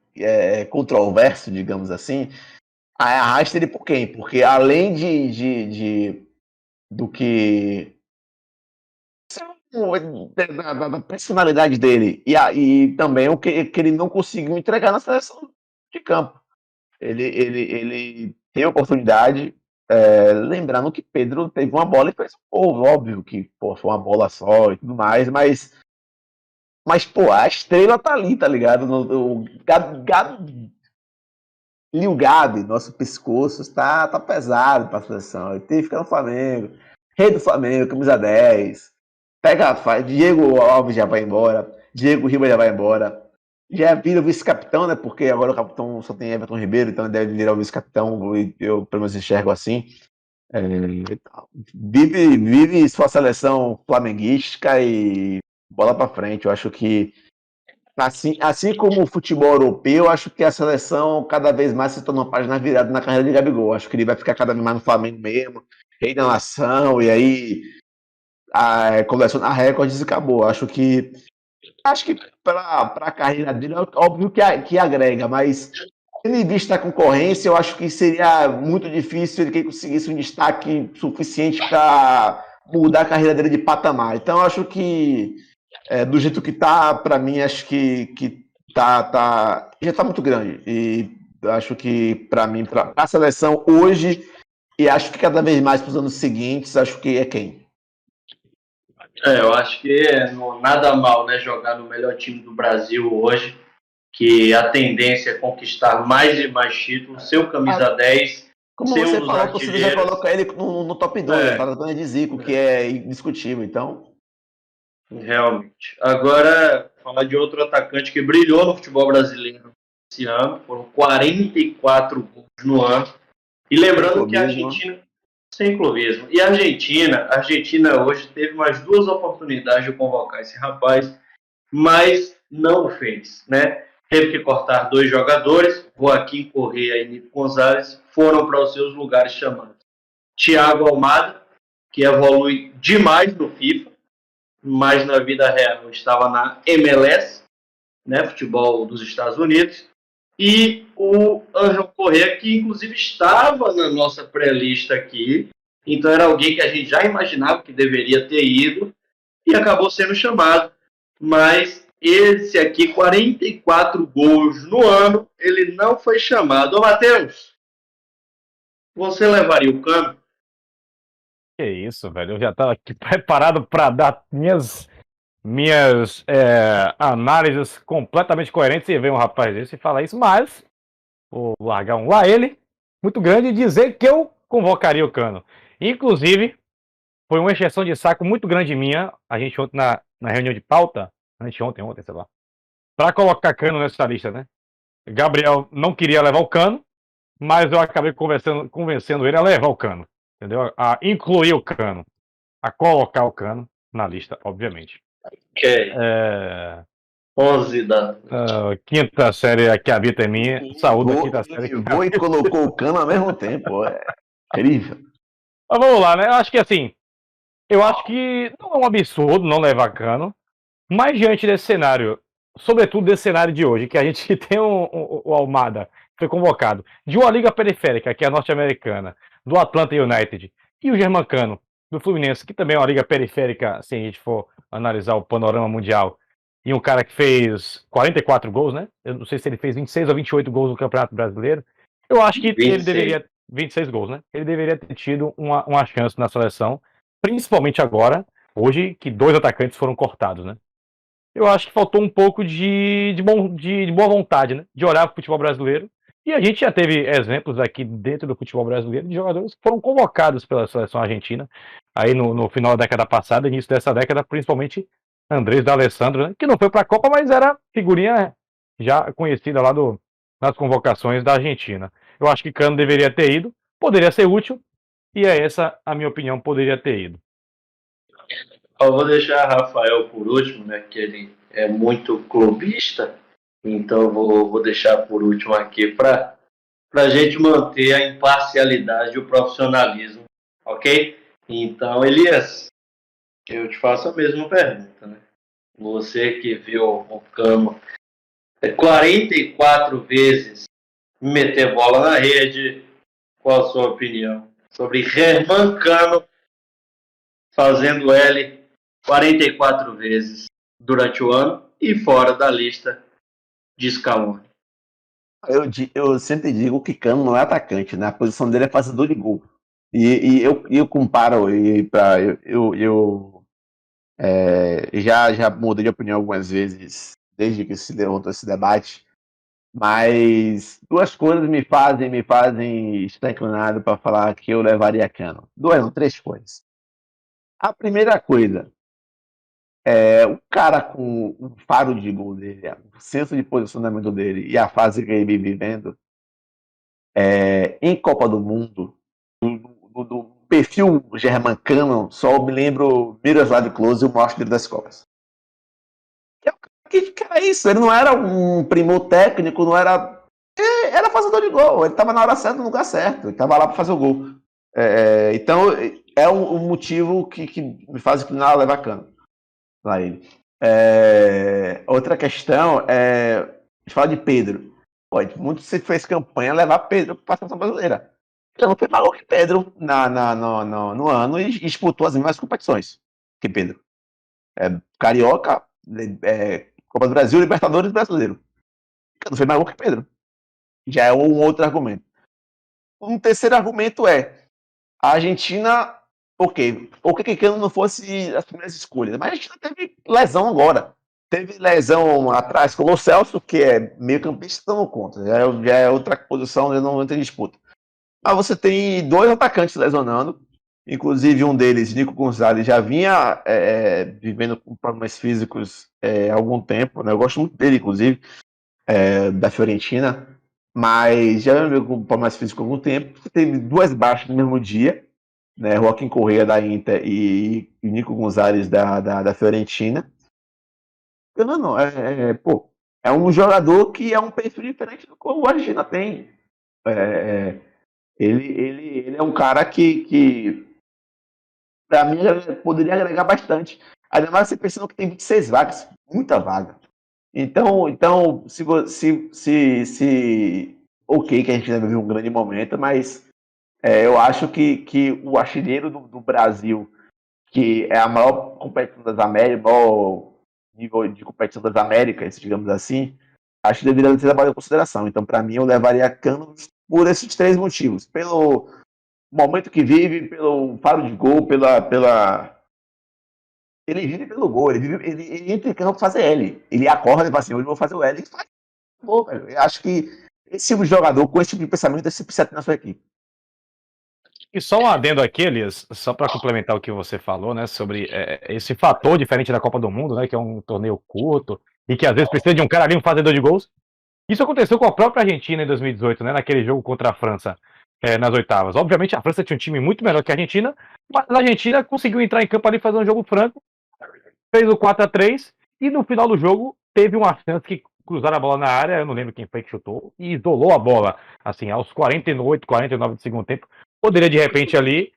controverso, digamos assim, arrasta ele por quem? Porque além do que da personalidade dele e também o que ele não conseguiu entregar na seleção de campo. Ele tem oportunidade, lembrando que Pedro teve uma bola e fez óbvio que foi uma bola só e tudo mais, mas pô, a estrela tá ali, tá ligado? Lil Gabi, nosso pescoço, tá pesado pra seleção. Ele tem que ficar no Flamengo. Rei do Flamengo, camisa 10. Diego Alves já vai embora. Diego Ribas já vai embora. Já vira o vice-capitão, né? Porque agora o capitão só tem Everton Ribeiro, então ele deve virar o vice-capitão. Eu, pelo menos, enxergo assim. Vive sua seleção flamenguística e bola pra frente. Eu acho que assim como o futebol europeu, acho que a seleção cada vez mais se torna uma página virada na carreira de Gabigol. Acho que ele vai ficar cada vez mais no Flamengo mesmo, rei da nação, e aí coleciona recordes e acabou. Acho que para a carreira dele, é óbvio que agrega, mas tendo em vista a concorrência, eu acho que seria muito difícil ele conseguisse um destaque suficiente para mudar a carreira dele de patamar. Então, acho que do jeito que tá, para mim, acho que já tá muito grande. E acho que, para mim, para a seleção hoje, e acho que cada vez mais para os anos seguintes, acho que é quem? Eu acho que nada mal, né, jogar no melhor time do Brasil hoje, que a tendência é conquistar mais e mais títulos, ser o camisa 10, como ser você um dos falou, você já artilheiros. coloca ele no top 2, tá de Zico, que é indiscutível, então... Realmente. Agora, falar de outro atacante que brilhou no futebol brasileiro esse ano, foram 44 gols no ano. E lembrando que a Argentina, sem clubismo, e a Argentina hoje teve mais 2 oportunidades de convocar esse rapaz, mas não o fez, né? Teve que cortar 2 jogadores, Joaquim Correa e Nico Gonzalez, foram para os seus lugares chamados. Thiago Almada, que evolui demais no FIFA, mas na vida real estava na MLS, né, futebol dos Estados Unidos, e o Ángel Correa, que inclusive estava na nossa pré-lista aqui, então era alguém que a gente já imaginava que deveria ter ido, e acabou sendo chamado, mas esse aqui, 44 gols no ano, ele não foi chamado. Ô Matheus, você levaria o Cano? Que isso, velho. Eu já tava aqui preparado para dar minhas análises completamente coerentes e ver um rapaz desse falar isso, mas vou largar um lá ele, muito grande, e dizer que eu convocaria o Cano. Inclusive, foi uma encheção de saco muito grande minha, a gente ontem na reunião de pauta, ontem, sei lá, para colocar Cano nessa lista, né? Gabriel não queria levar o Cano, mas eu acabei convencendo ele a levar o Cano, entendeu? A incluir o Cano, a colocar o Cano na lista, obviamente. Ok. 11 da quinta série que habita em mim, saúde a quinta série. E colocou o Cano ao mesmo tempo, é incrível. Mas vamos lá, né? Eu acho que não é um absurdo não levar Cano, mas diante desse cenário, sobretudo desse cenário de hoje, que a gente tem o Almada, foi convocado de uma liga periférica, que é a norte-americana, do Atlanta United, e o Germancano, do Fluminense, que também é uma liga periférica, se a gente for analisar o panorama mundial, e um cara que fez 44 gols, né? Eu não sei se ele fez 26 ou 28 gols no Campeonato Brasileiro. Eu acho que 26. ele deveria... 26 gols, né? Ele deveria ter tido uma chance na seleção, principalmente agora, hoje, que 2 atacantes foram cortados, né? Eu acho que faltou um pouco de boa vontade, né? De olhar para o futebol brasileiro. E a gente já teve exemplos aqui dentro do futebol brasileiro de jogadores que foram convocados pela seleção argentina, aí no final da década passada, início dessa década, principalmente Andrés D'Alessandro, né? Que não foi para a Copa, mas era figurinha já conhecida lá nas convocações da Argentina. Eu acho que Cano deveria ter ido, poderia ser útil, e é essa a minha opinião, poderia ter ido. Eu vou deixar Rafael por último, né? Que ele é muito clubista, então eu vou deixar por último aqui para a gente manter a imparcialidade e o profissionalismo, ok? Então, Elias, eu te faço a mesma pergunta, né? Você que viu o Cano 44 vezes meter bola na rede, qual a sua opinião sobre Germancano fazendo L 44 vezes durante o ano e fora da lista de Scaloni? Eu sempre digo que Cano não é atacante, né? A posição dele é fazedor de gol. E eu comparo, já mudei de opinião algumas vezes, desde que se levantou esse debate, mas duas coisas me fazem estar inclinado para falar que eu levaria Cano. Três coisas. A primeira coisa, o cara com o faro de gol dele, o senso de posicionamento dele e a fase que ele vem vivendo, em Copa do Mundo, do perfil germancano, só me lembro Miroslav Klose, o maior artilheiro das Copas. Que era isso? Ele não era um primor técnico, não era. Era fazedor de gol, ele estava na hora certa, no lugar certo, ele estava lá para fazer o gol. Então, é um motivo que me faz inclinar a levar Cano para ele. Outra questão é. A gente fala de Pedro. Pode, muito se fez campanha levar Pedro para a seleção brasileira. Ele não foi maior que Pedro no ano e disputou as mesmas competições que Pedro. Carioca, Copa do Brasil, Libertadores brasileiro. Ele não foi maior que Pedro. Já é um outro argumento. Um terceiro argumento é a Argentina. Ok, por que Cano não fosse as primeiras escolhas? Mas a Argentina teve lesão agora. Teve lesão atrás com o Lo Celso, que é meio campista, então não conta. Já é outra posição, não tem disputa. Mas você tem 2 atacantes lesionando, inclusive um deles, Nico Gonzalez, já vinha vivendo com problemas físicos há algum tempo, né? Eu gosto muito dele, inclusive, da Fiorentina, mas já viveu com problemas físicos há algum tempo. Você teve 2 baixas no mesmo dia, né? Joaquim Correa da Inter e Nico Gonzalez da Fiorentina. Não, é um jogador que é um perfil diferente do que o Argentina tem. Ele é um cara que para mim, poderia agregar bastante. Ainda mais você pensando que tem 26 vagas, muita vaga. Então ok, que a gente deve ver um grande momento, mas eu acho que o artilheiro do Brasil, que é a maior competição das Américas, maior nível de competição das Américas, digamos assim, acho que deveria ser levado em consideração. Então, para mim, eu levaria Cano por esses 3 motivos. Pelo momento que vive, pelo faro de gol, ele vive pelo gol, ele entra em campo para fazer L. Ele acorda e fala assim, hoje eu vou fazer o L e faz gol, velho. Eu acho que esse tipo de jogador, com esse tipo de pensamento, deve ser precisa ter na sua equipe. E só um adendo aqui, Elias, só para complementar o que você falou, né, sobre esse fator diferente da Copa do Mundo, né, que é um torneio curto e que às vezes precisa de um cara ali, um fazedor de gols. Isso aconteceu com a própria Argentina em 2018, né, naquele jogo contra a França nas oitavas. Obviamente a França tinha um time muito melhor que a Argentina, mas a Argentina conseguiu entrar em campo ali, fazer um jogo franco, fez o 4-3 e no final do jogo teve uma chance que cruzaram a bola na área, eu não lembro quem foi que chutou, e isolou a bola, assim, aos 48, 49 do segundo tempo. Poderia, de repente, ali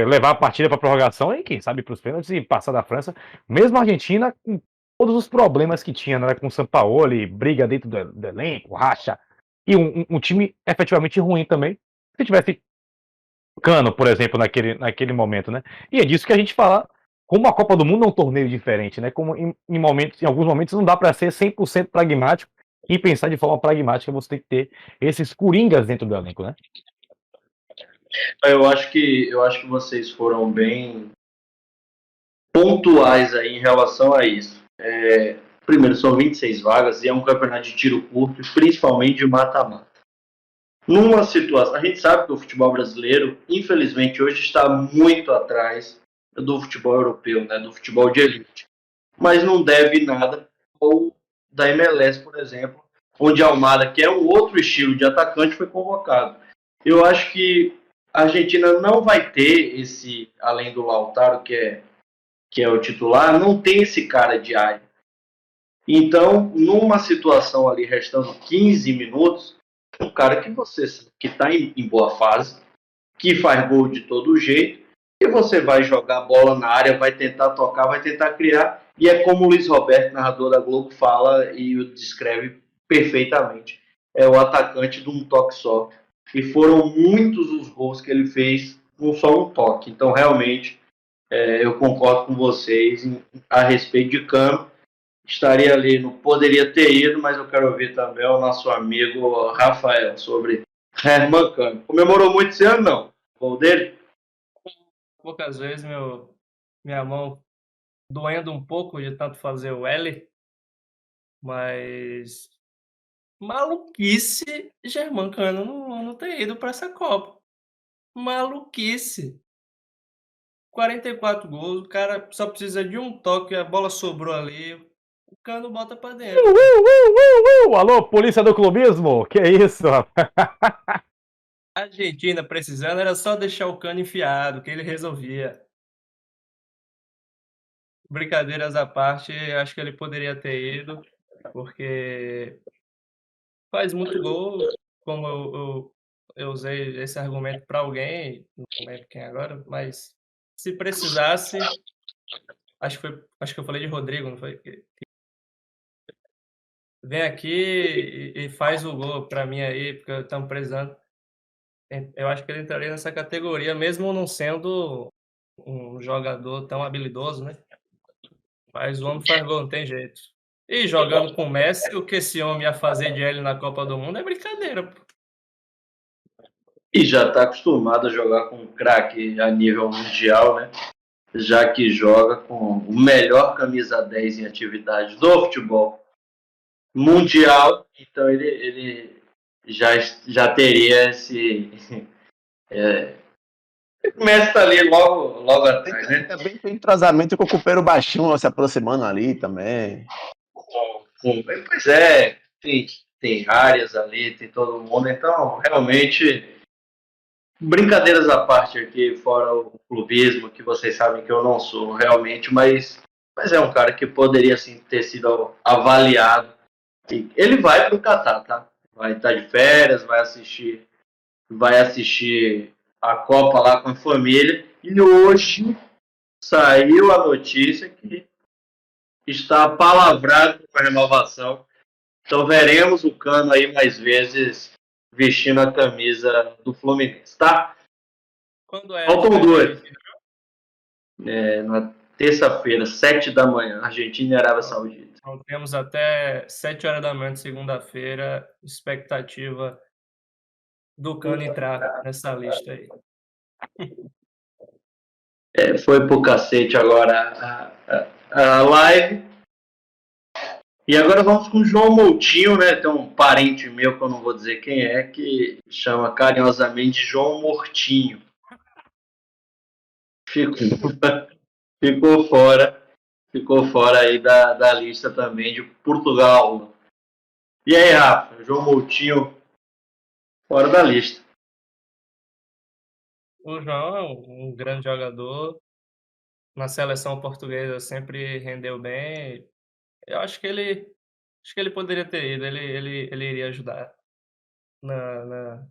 levar a partida para prorrogação e, quem sabe, para os pênaltis e passar da França. Mesmo a Argentina, com todos os problemas que tinha, né, com o Sampaoli, briga dentro do elenco, racha. e um time efetivamente ruim também, se tivesse Cano, por exemplo, naquele momento, né? E é disso que a gente fala, como a Copa do Mundo é um torneio diferente, né? Como em alguns momentos não dá para ser 100% pragmático e pensar de forma pragmática, você tem que ter esses coringas dentro do elenco, né? Eu acho que vocês foram bem pontuais aí em relação a isso. Primeiro, são 26 vagas e é um campeonato de tiro curto, principalmente de mata-mata. Numa situação, a gente sabe que o futebol brasileiro, infelizmente, hoje está muito atrás do futebol europeu, né, do futebol de elite. Mas não deve nada ao da MLS, por exemplo, onde Almada, que é um outro estilo de atacante, foi convocado. Eu acho que a Argentina não vai ter esse, além do Lautaro, que é o titular, não tem esse cara de área. Então, numa situação ali, restando 15 minutos, um cara que você que está em boa fase, que faz gol de todo jeito, e você vai jogar a bola na área, vai tentar tocar, vai tentar criar, e é como o Luiz Roberto, narrador da Globo, fala e o descreve perfeitamente. É o atacante de um toque só. E foram muitos os gols que ele fez com só um toque. Então, realmente, eu concordo com vocês a respeito de Cano. Estaria ali, não poderia ter ido, mas eu quero ouvir também o nosso amigo Rafael sobre Herman Cano. Comemorou muito esse ano, não? O gol dele? Poucas vezes minha mão doendo um pouco de tanto fazer o L, mas maluquice Germancano não ter ido para essa Copa. Maluquice. 44 gols, o cara só precisa de um toque, a bola sobrou ali, o Cano bota para dentro. Alô, polícia do clubismo? Que isso, rapaz? A Argentina precisando era só deixar o Cano enfiado, que ele resolvia. Brincadeiras à parte, acho que ele poderia ter ido, porque faz muito gol, como eu usei esse argumento para alguém, não lembro quem agora, mas se precisasse, acho que eu falei de Rodrigo, não foi? Vem aqui e faz o gol para mim aí, porque estamos precisando. Eu acho que ele entraria nessa categoria, mesmo não sendo um jogador tão habilidoso, né? Mas o homem faz gol, não tem jeito. E jogando com o Messi, o que esse homem ia fazer de L na Copa do Mundo é brincadeira, pô. E já está acostumado a jogar com um craque a nível mundial, né? Já que joga com o melhor camisa 10 em atividade do futebol mundial, então ele já teria esse. O Messi está ali logo atrás, né? Também tem entrosamento com o copeiro baixinho se aproximando ali também. Pois é, tem áreas ali, tem todo mundo, então realmente. Brincadeiras à parte aqui, fora o clubismo, que vocês sabem que eu não sou realmente, mas é um cara que poderia sim ter sido avaliado. E ele vai para o Catar, tá? Vai estar de férias, vai assistir a Copa lá com a família. E hoje saiu a notícia que está palavrado com a renovação. Então veremos o Cano aí mais vezes vestindo a camisa do Fluminense, tá? Quando é a Faltam estreia da duas. Argentina? Na terça-feira, 7 da manhã, Argentina e Arábia Saudita. Então temos até 7 horas da manhã de segunda-feira, expectativa do Cano entrar nessa lista aí. Foi pro cacete agora a live. E agora vamos com o João Moutinho, né? Tem um parente meu, que eu não vou dizer quem é, que chama carinhosamente João Mortinho. Ficou fora. Ficou fora aí da lista também de Portugal. E aí, Rafa? João Moutinho fora da lista. O João é um grande jogador, na seleção portuguesa sempre rendeu bem. Eu acho que ele poderia ter ido, ele iria ajudar na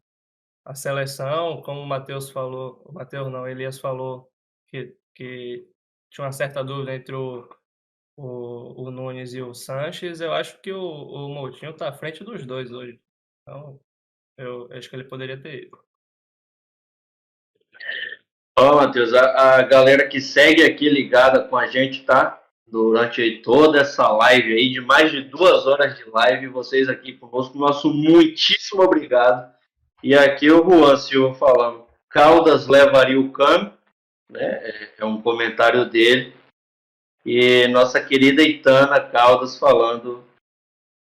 a seleção, como o Matheus falou, o Matheus não, Elias falou que tinha uma certa dúvida entre o Nunes e o Sanches. Eu acho que o Moutinho está à frente dos dois hoje. Então, eu acho que ele poderia ter ido. Ó, Matheus, a galera que segue aqui ligada com a gente, tá? Durante aí toda essa live aí, de mais de 2 horas de live, vocês aqui conosco, nosso muitíssimo obrigado. E aqui o Juan Silva falando, Caldas levaria o Cano, né? É um comentário dele. E nossa querida Itana Caldas falando,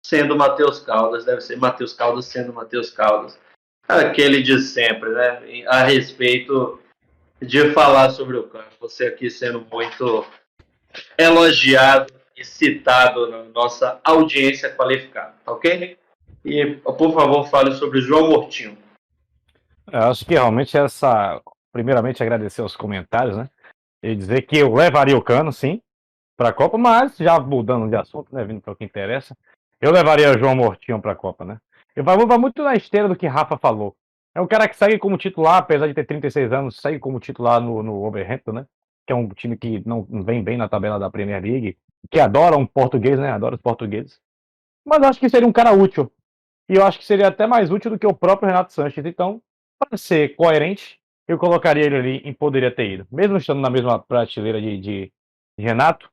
sendo Matheus Caldas, deve ser Matheus Caldas sendo Matheus Caldas. Aquele de sempre, né? A respeito de falar sobre o Cano. Você aqui sendo muito elogiado e citado na nossa audiência qualificada, tá ok? E, por favor, fale sobre o João Mortinho. Eu acho que realmente primeiramente agradecer os comentários, né? E dizer que eu levaria o Cano, sim, para a Copa, mas já mudando de assunto, né? Vindo para o que interessa, eu levaria o João Mortinho para a Copa, né? Eu vou muito na esteira do que Rafa falou. É um cara que segue como titular, apesar de ter 36 anos, segue como titular no Wolverhampton, né? Que é um time que não vem bem na tabela da Premier League, que adora um português, né? Adora os portugueses. Mas eu acho que seria um cara útil. E eu acho que seria até mais útil do que o próprio Renato Sanches. Então, para ser coerente, eu colocaria ele ali em poderia ter ido. Mesmo estando na mesma prateleira de Renato,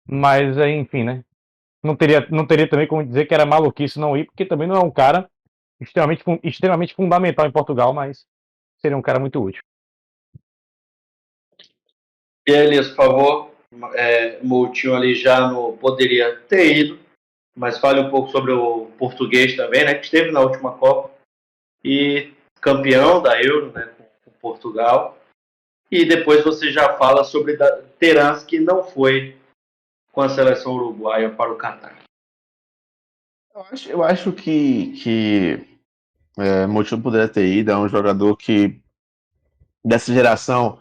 mas enfim, né? Não teria também como dizer que era maluquice não ir, porque também não é um cara extremamente fundamental em Portugal, mas seria um cara muito útil. E Elias, por favor, Moutinho ali já não poderia ter ido, mas fale um pouco sobre o português também, né? Que esteve na última Copa e campeão da Euro, né? Com Portugal. E depois você já fala sobre Terans, que não foi com a seleção uruguaia para o Catar. Eu acho que Moutinho poderia ter ido. É um jogador que, dessa geração,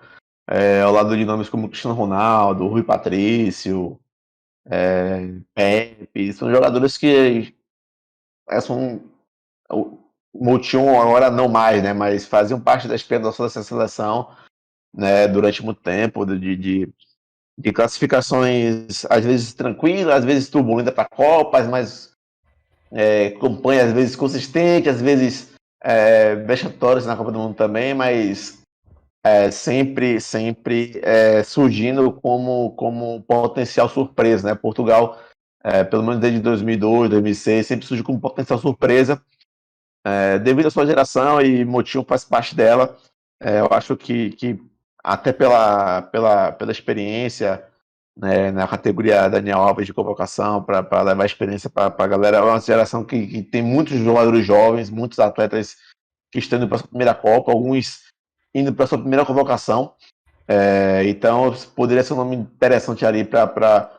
ao lado de nomes como Cristiano Ronaldo, Rui Patrício, Pepe, são jogadores que são. O Moutinho agora não mais, né? Mas faziam parte da experimentação dessa seleção, né? Durante muito tempo, de classificações às vezes tranquilas, às vezes turbulentas para Copas, mas campanha às vezes consistente, às vezes vexatórias na Copa do Mundo também, mas sempre surgindo como potencial surpresa, né? Portugal, pelo menos desde 2002, 2006, sempre surgiu como potencial surpresa, devido à sua geração, e Moutinho faz parte dela. Eu acho que até pela experiência, né, na categoria Daniel Alves de convocação, para levar experiência para a galera. É uma geração que tem muitos jogadores jovens, muitos atletas que estão indo para a sua primeira Copa, alguns indo para a sua primeira convocação. Então poderia ser um nome interessante ali para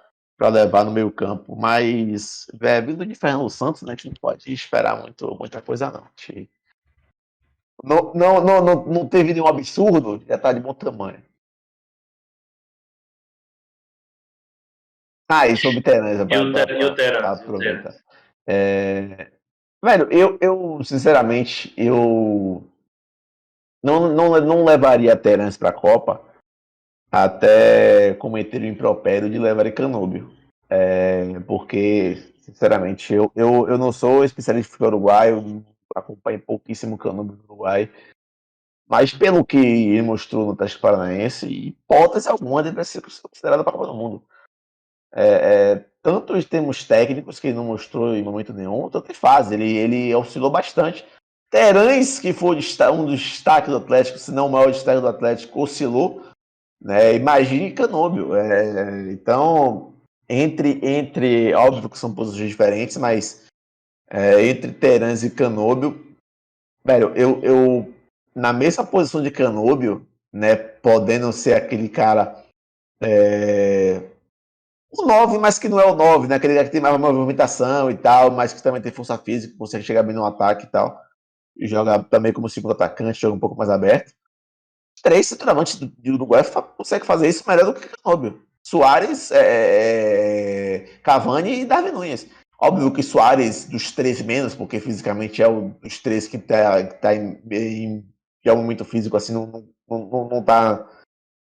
levar no meio campo. Mas, vindo de Fernando Santos, né, a gente não pode esperar muita coisa, não. Não teve nenhum absurdo, já está de bom tamanho. E sobre Terence, E o Terans? aproveita. Velho, eu sinceramente, eu não levaria Terence pra Copa, até cometer o impropério de levar em Canúbio. Porque, sinceramente, eu não sou especialista em futebol uruguaio, acompanho pouquíssimo Canúbio no Uruguai, mas pelo que ele mostrou no Atlético Paranaense, hipótese alguma deve ser considerado para a Copa do Mundo. Tanto em termos técnicos, que ele não mostrou em momento nenhum, tanto em fase, ele oscilou bastante. Terãs, que foi um dos destaques do Atlético, se não o maior destaque do Atlético, oscilou, né? Imagine Canóbio. Então, óbvio que são posições diferentes, mas entre Terãs e Canóbio, velho, eu na mesma posição de Canóbio, né, podendo ser aquele cara o 9, mas que não é o 9, né? Aquele que tem mais movimentação e tal, mas que também tem força física, consegue chegar bem no ataque e tal. E joga também como segundo atacante, joga um pouco mais aberto. 3 centroavantes do Uruguai consegue fazer isso melhor do que Canóbio. Soares, Cavani e Darwin Núñez. Óbvio que Soares, dos 3 menos, porque fisicamente é um dos 3 que tá em momento físico, assim, não tá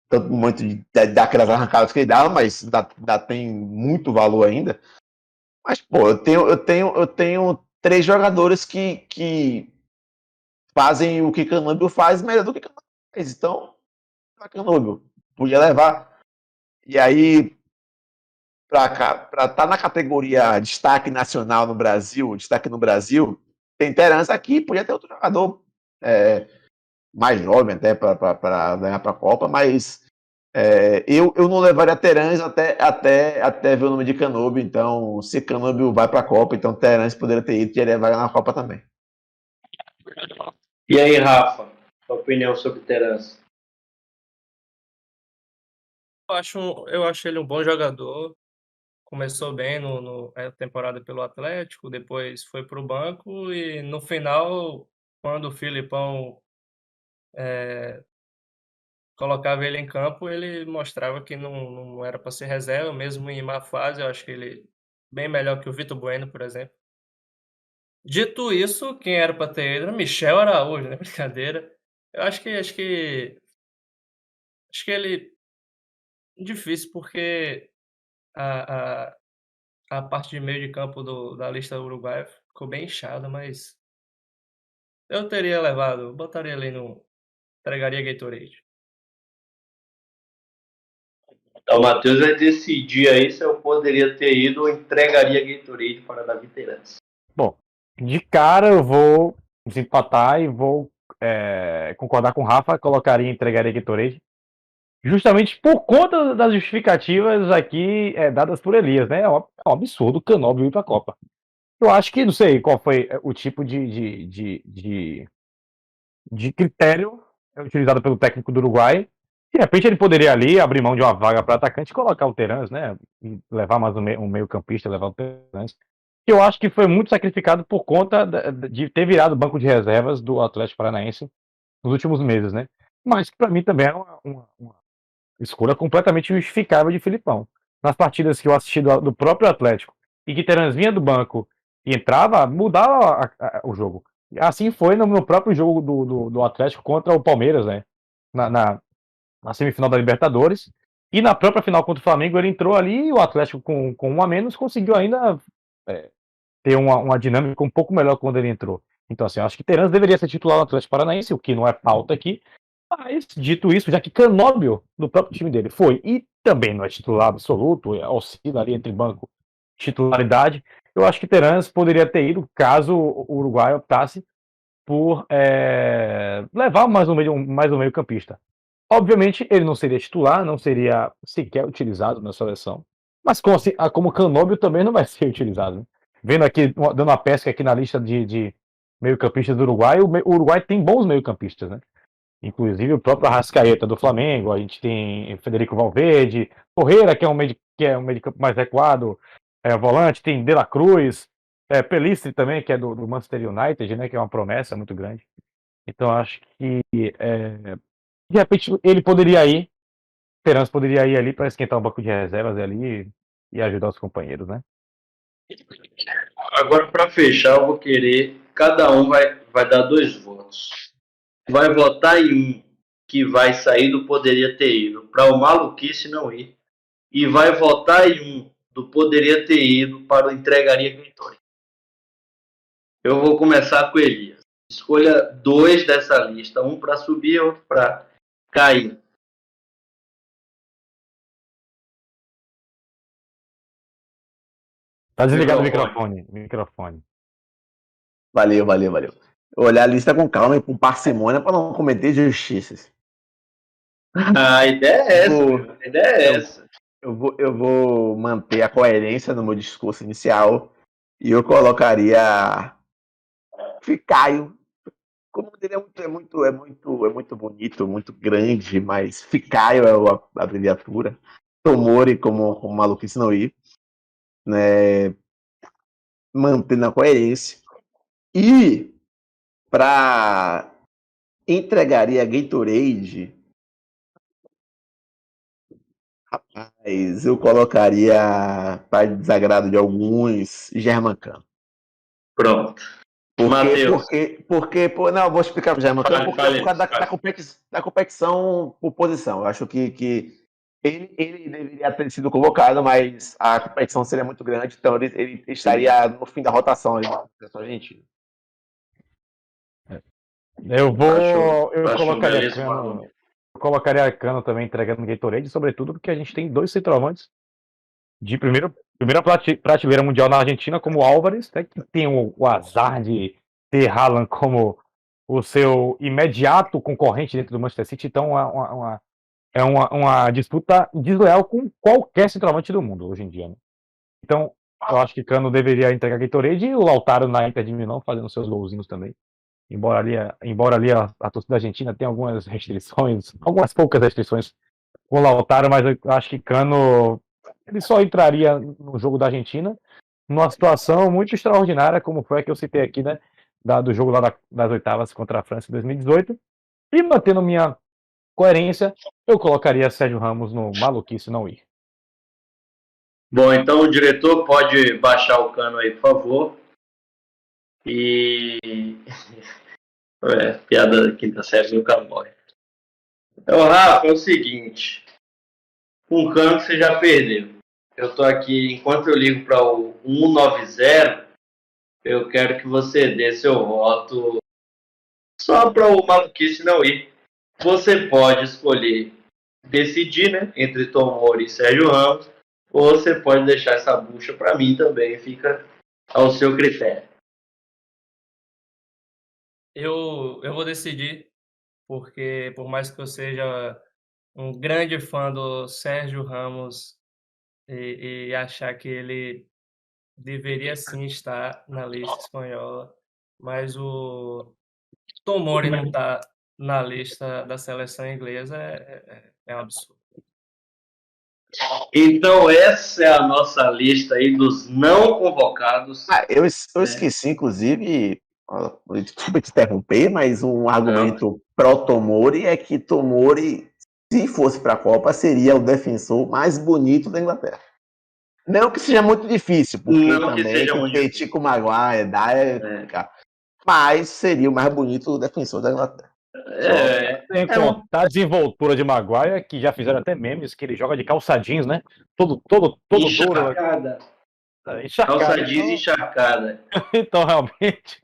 tanto muito de dar aquelas arrancadas que ele dava, mas ainda tem muito valor ainda. Mas, pô, eu tenho 3 jogadores que fazem o que Canóbio faz melhor do que Canóbio faz. Então, Canóbio podia levar. E aí, para estar na categoria destaque nacional no Brasil, destaque no Brasil, tem Terence aqui, podia ter outro jogador mais jovem até para ganhar para a Copa, mas eu não levaria Terence até ver o nome de Canóbio. Então, se Canóbio vai para a Copa, então Terence poderia ter ido e ele vai na Copa também. E aí, Rafa, sua opinião sobre Terence? Eu acho ele um bom jogador. Começou bem na temporada pelo Atlético, depois foi para o banco e no final, quando o Filipão colocava ele em campo, ele mostrava que não era para ser reserva, mesmo em má fase. Eu acho que ele bem melhor que o Vitor Bueno, por exemplo. Dito isso, quem era para ter ido era Michel Araújo, né? Brincadeira. Eu acho que ele difícil porque a, a parte de meio de campo da lista uruguaia ficou bem inchada, mas eu teria levado, botaria ali no entregaria Gatorade. Então, o Matheus vai decidir aí se eu poderia ter ido ou entregaria Gatorade para Davi Terence. Bom, de cara eu vou desempatar e vou concordar com o Rafa, colocaria e entregaria Gatorade. Justamente por conta das justificativas aqui dadas por Elias, né? É um absurdo o Canóbio ir para a Copa. Eu acho que, não sei qual foi o tipo de critério utilizado pelo técnico do Uruguai. De repente ele poderia ali abrir mão de uma vaga para atacante e colocar o Terence, né? E levar mais um meio-campista, levar o Terence. Eu acho que foi muito sacrificado por conta de ter virado banco de reservas do Atlético Paranaense nos últimos meses, né? Mas para mim também é uma escolha completamente justificável de Filipão. Nas partidas que eu assisti do próprio Atlético e que Terence vinha do banco e entrava, mudava o jogo. Assim foi no próprio jogo do Atlético contra o Palmeiras, né? Na semifinal da Libertadores. E na própria final contra o Flamengo, ele entrou ali e o Atlético, com um a menos, conseguiu ainda ter uma dinâmica um pouco melhor quando ele entrou. Então, assim, eu acho que Terence deveria ser titular no Atlético Paranaense, o que não é pauta aqui. Mas, dito isso, já que Canóbio, do próprio time dele, foi e também não é titular absoluto, oscila ali entre banco e titularidade, eu acho que Terence poderia ter ido caso o Uruguai optasse por levar mais um meio-campista. Obviamente, ele não seria titular, não seria sequer utilizado na seleção, mas como Canóbio também não vai ser utilizado. Né? Vendo aqui, dando uma pesca aqui na lista de meio-campistas do Uruguai, o Uruguai tem bons meio-campistas, né? Inclusive o próprio Arrascaeta do Flamengo, a gente tem Federico Valverde, Correia, que é um meio de campo mais recuado, volante, tem De La Cruz, Pelistri também, que é do Manchester United, né, que é uma promessa muito grande. Então acho que de repente ele poderia ir, Terence poderia ir ali para esquentar um banco de reservas ali e ajudar os companheiros, né? Agora, para fechar, eu vou querer, cada um vai dar 2 votos. Vai votar em um que vai sair do poderia ter ido para o maluquice não ir. E vai votar em um do poderia ter ido para o entregaria Gatorade. Eu vou começar com Elias. Escolha 2 dessa lista, um para subir e outro para cair. Tá desligado o microfone. Valeu. Olhar a lista com calma e com parcimônia para não cometer injustiças. A ideia é essa. A ideia é essa. Eu vou manter a coerência no meu discurso inicial e eu colocaria Ficaio. Como dele é muito bonito, muito grande, mas Ficaio é a abreviatura. Tomori como maluquice não ir, né? Mantendo a coerência. E para entregaria Gatorade, rapaz, eu colocaria, para desagrado de alguns, Germancano. Pronto. Porque não, vou explicar para o Germancano, por causa da competição por posição. Eu acho que Ele deveria ter sido convocado, mas a competição seria muito grande, então ele estaria no fim da rotação ali na seleção argentina. Eu Acho um colocaria belíssimo Cano. argumento. Eu colocaria Cano também entregando Gatorade, sobretudo porque a gente tem 2 centroavantes de primeira prateleira mundial na Argentina, como o Álvares, né, que tem o azar de ter Haaland como o seu imediato concorrente dentro do Manchester City, então é uma disputa desleal com qualquer centroavante do mundo hoje em dia. Né? Então, eu acho que Cano deveria entregar Gatorade e o Lautaro na Inter de Milão fazendo seus golzinhos também. Embora ali a torcida argentina tenha algumas restrições, algumas poucas restrições com o Lautaro, mas eu acho que Cano ele só entraria no jogo da Argentina numa situação muito extraordinária, como foi a que eu citei aqui, né? Do jogo lá das oitavas contra a França em 2018. E mantendo minha coerência, eu colocaria Sérgio Ramos no maluquice não ir. Bom, então o diretor pode baixar o cano aí, por favor. E. Piada da quinta série nunca morre. Então, Rafa, é o seguinte. Com o cano você já perdeu. Eu tô aqui, enquanto eu ligo para o 190, eu quero que você dê seu voto só para o maluquice não ir. Você pode escolher decidir, né, entre Tomori e Sérgio Ramos, ou você pode deixar essa bucha para mim também, fica ao seu critério. Eu vou decidir, porque por mais que eu seja um grande fã do Sérgio Ramos e achar que ele deveria sim estar na lista espanhola, mas o Tomori não está na lista da seleção inglesa é um absurdo. Então essa é a nossa lista aí dos não convocados. Eu esqueci, inclusive, desculpa te interromper, mas um argumento pró-Tomori é que Tomori, se fosse para a Copa, seria o defensor mais bonito da Inglaterra. Não que seja muito difícil, porque Não que também seja muito tem difícil. Tico Maguire, mas seria o mais bonito defensor da Inglaterra. Sem contar a desenvoltura de Maguire, que já fizeram até memes, que ele joga de calça jeans, né? Todo duro. Encharcada. Encharcado. Calça jeans encharcada. Então, realmente,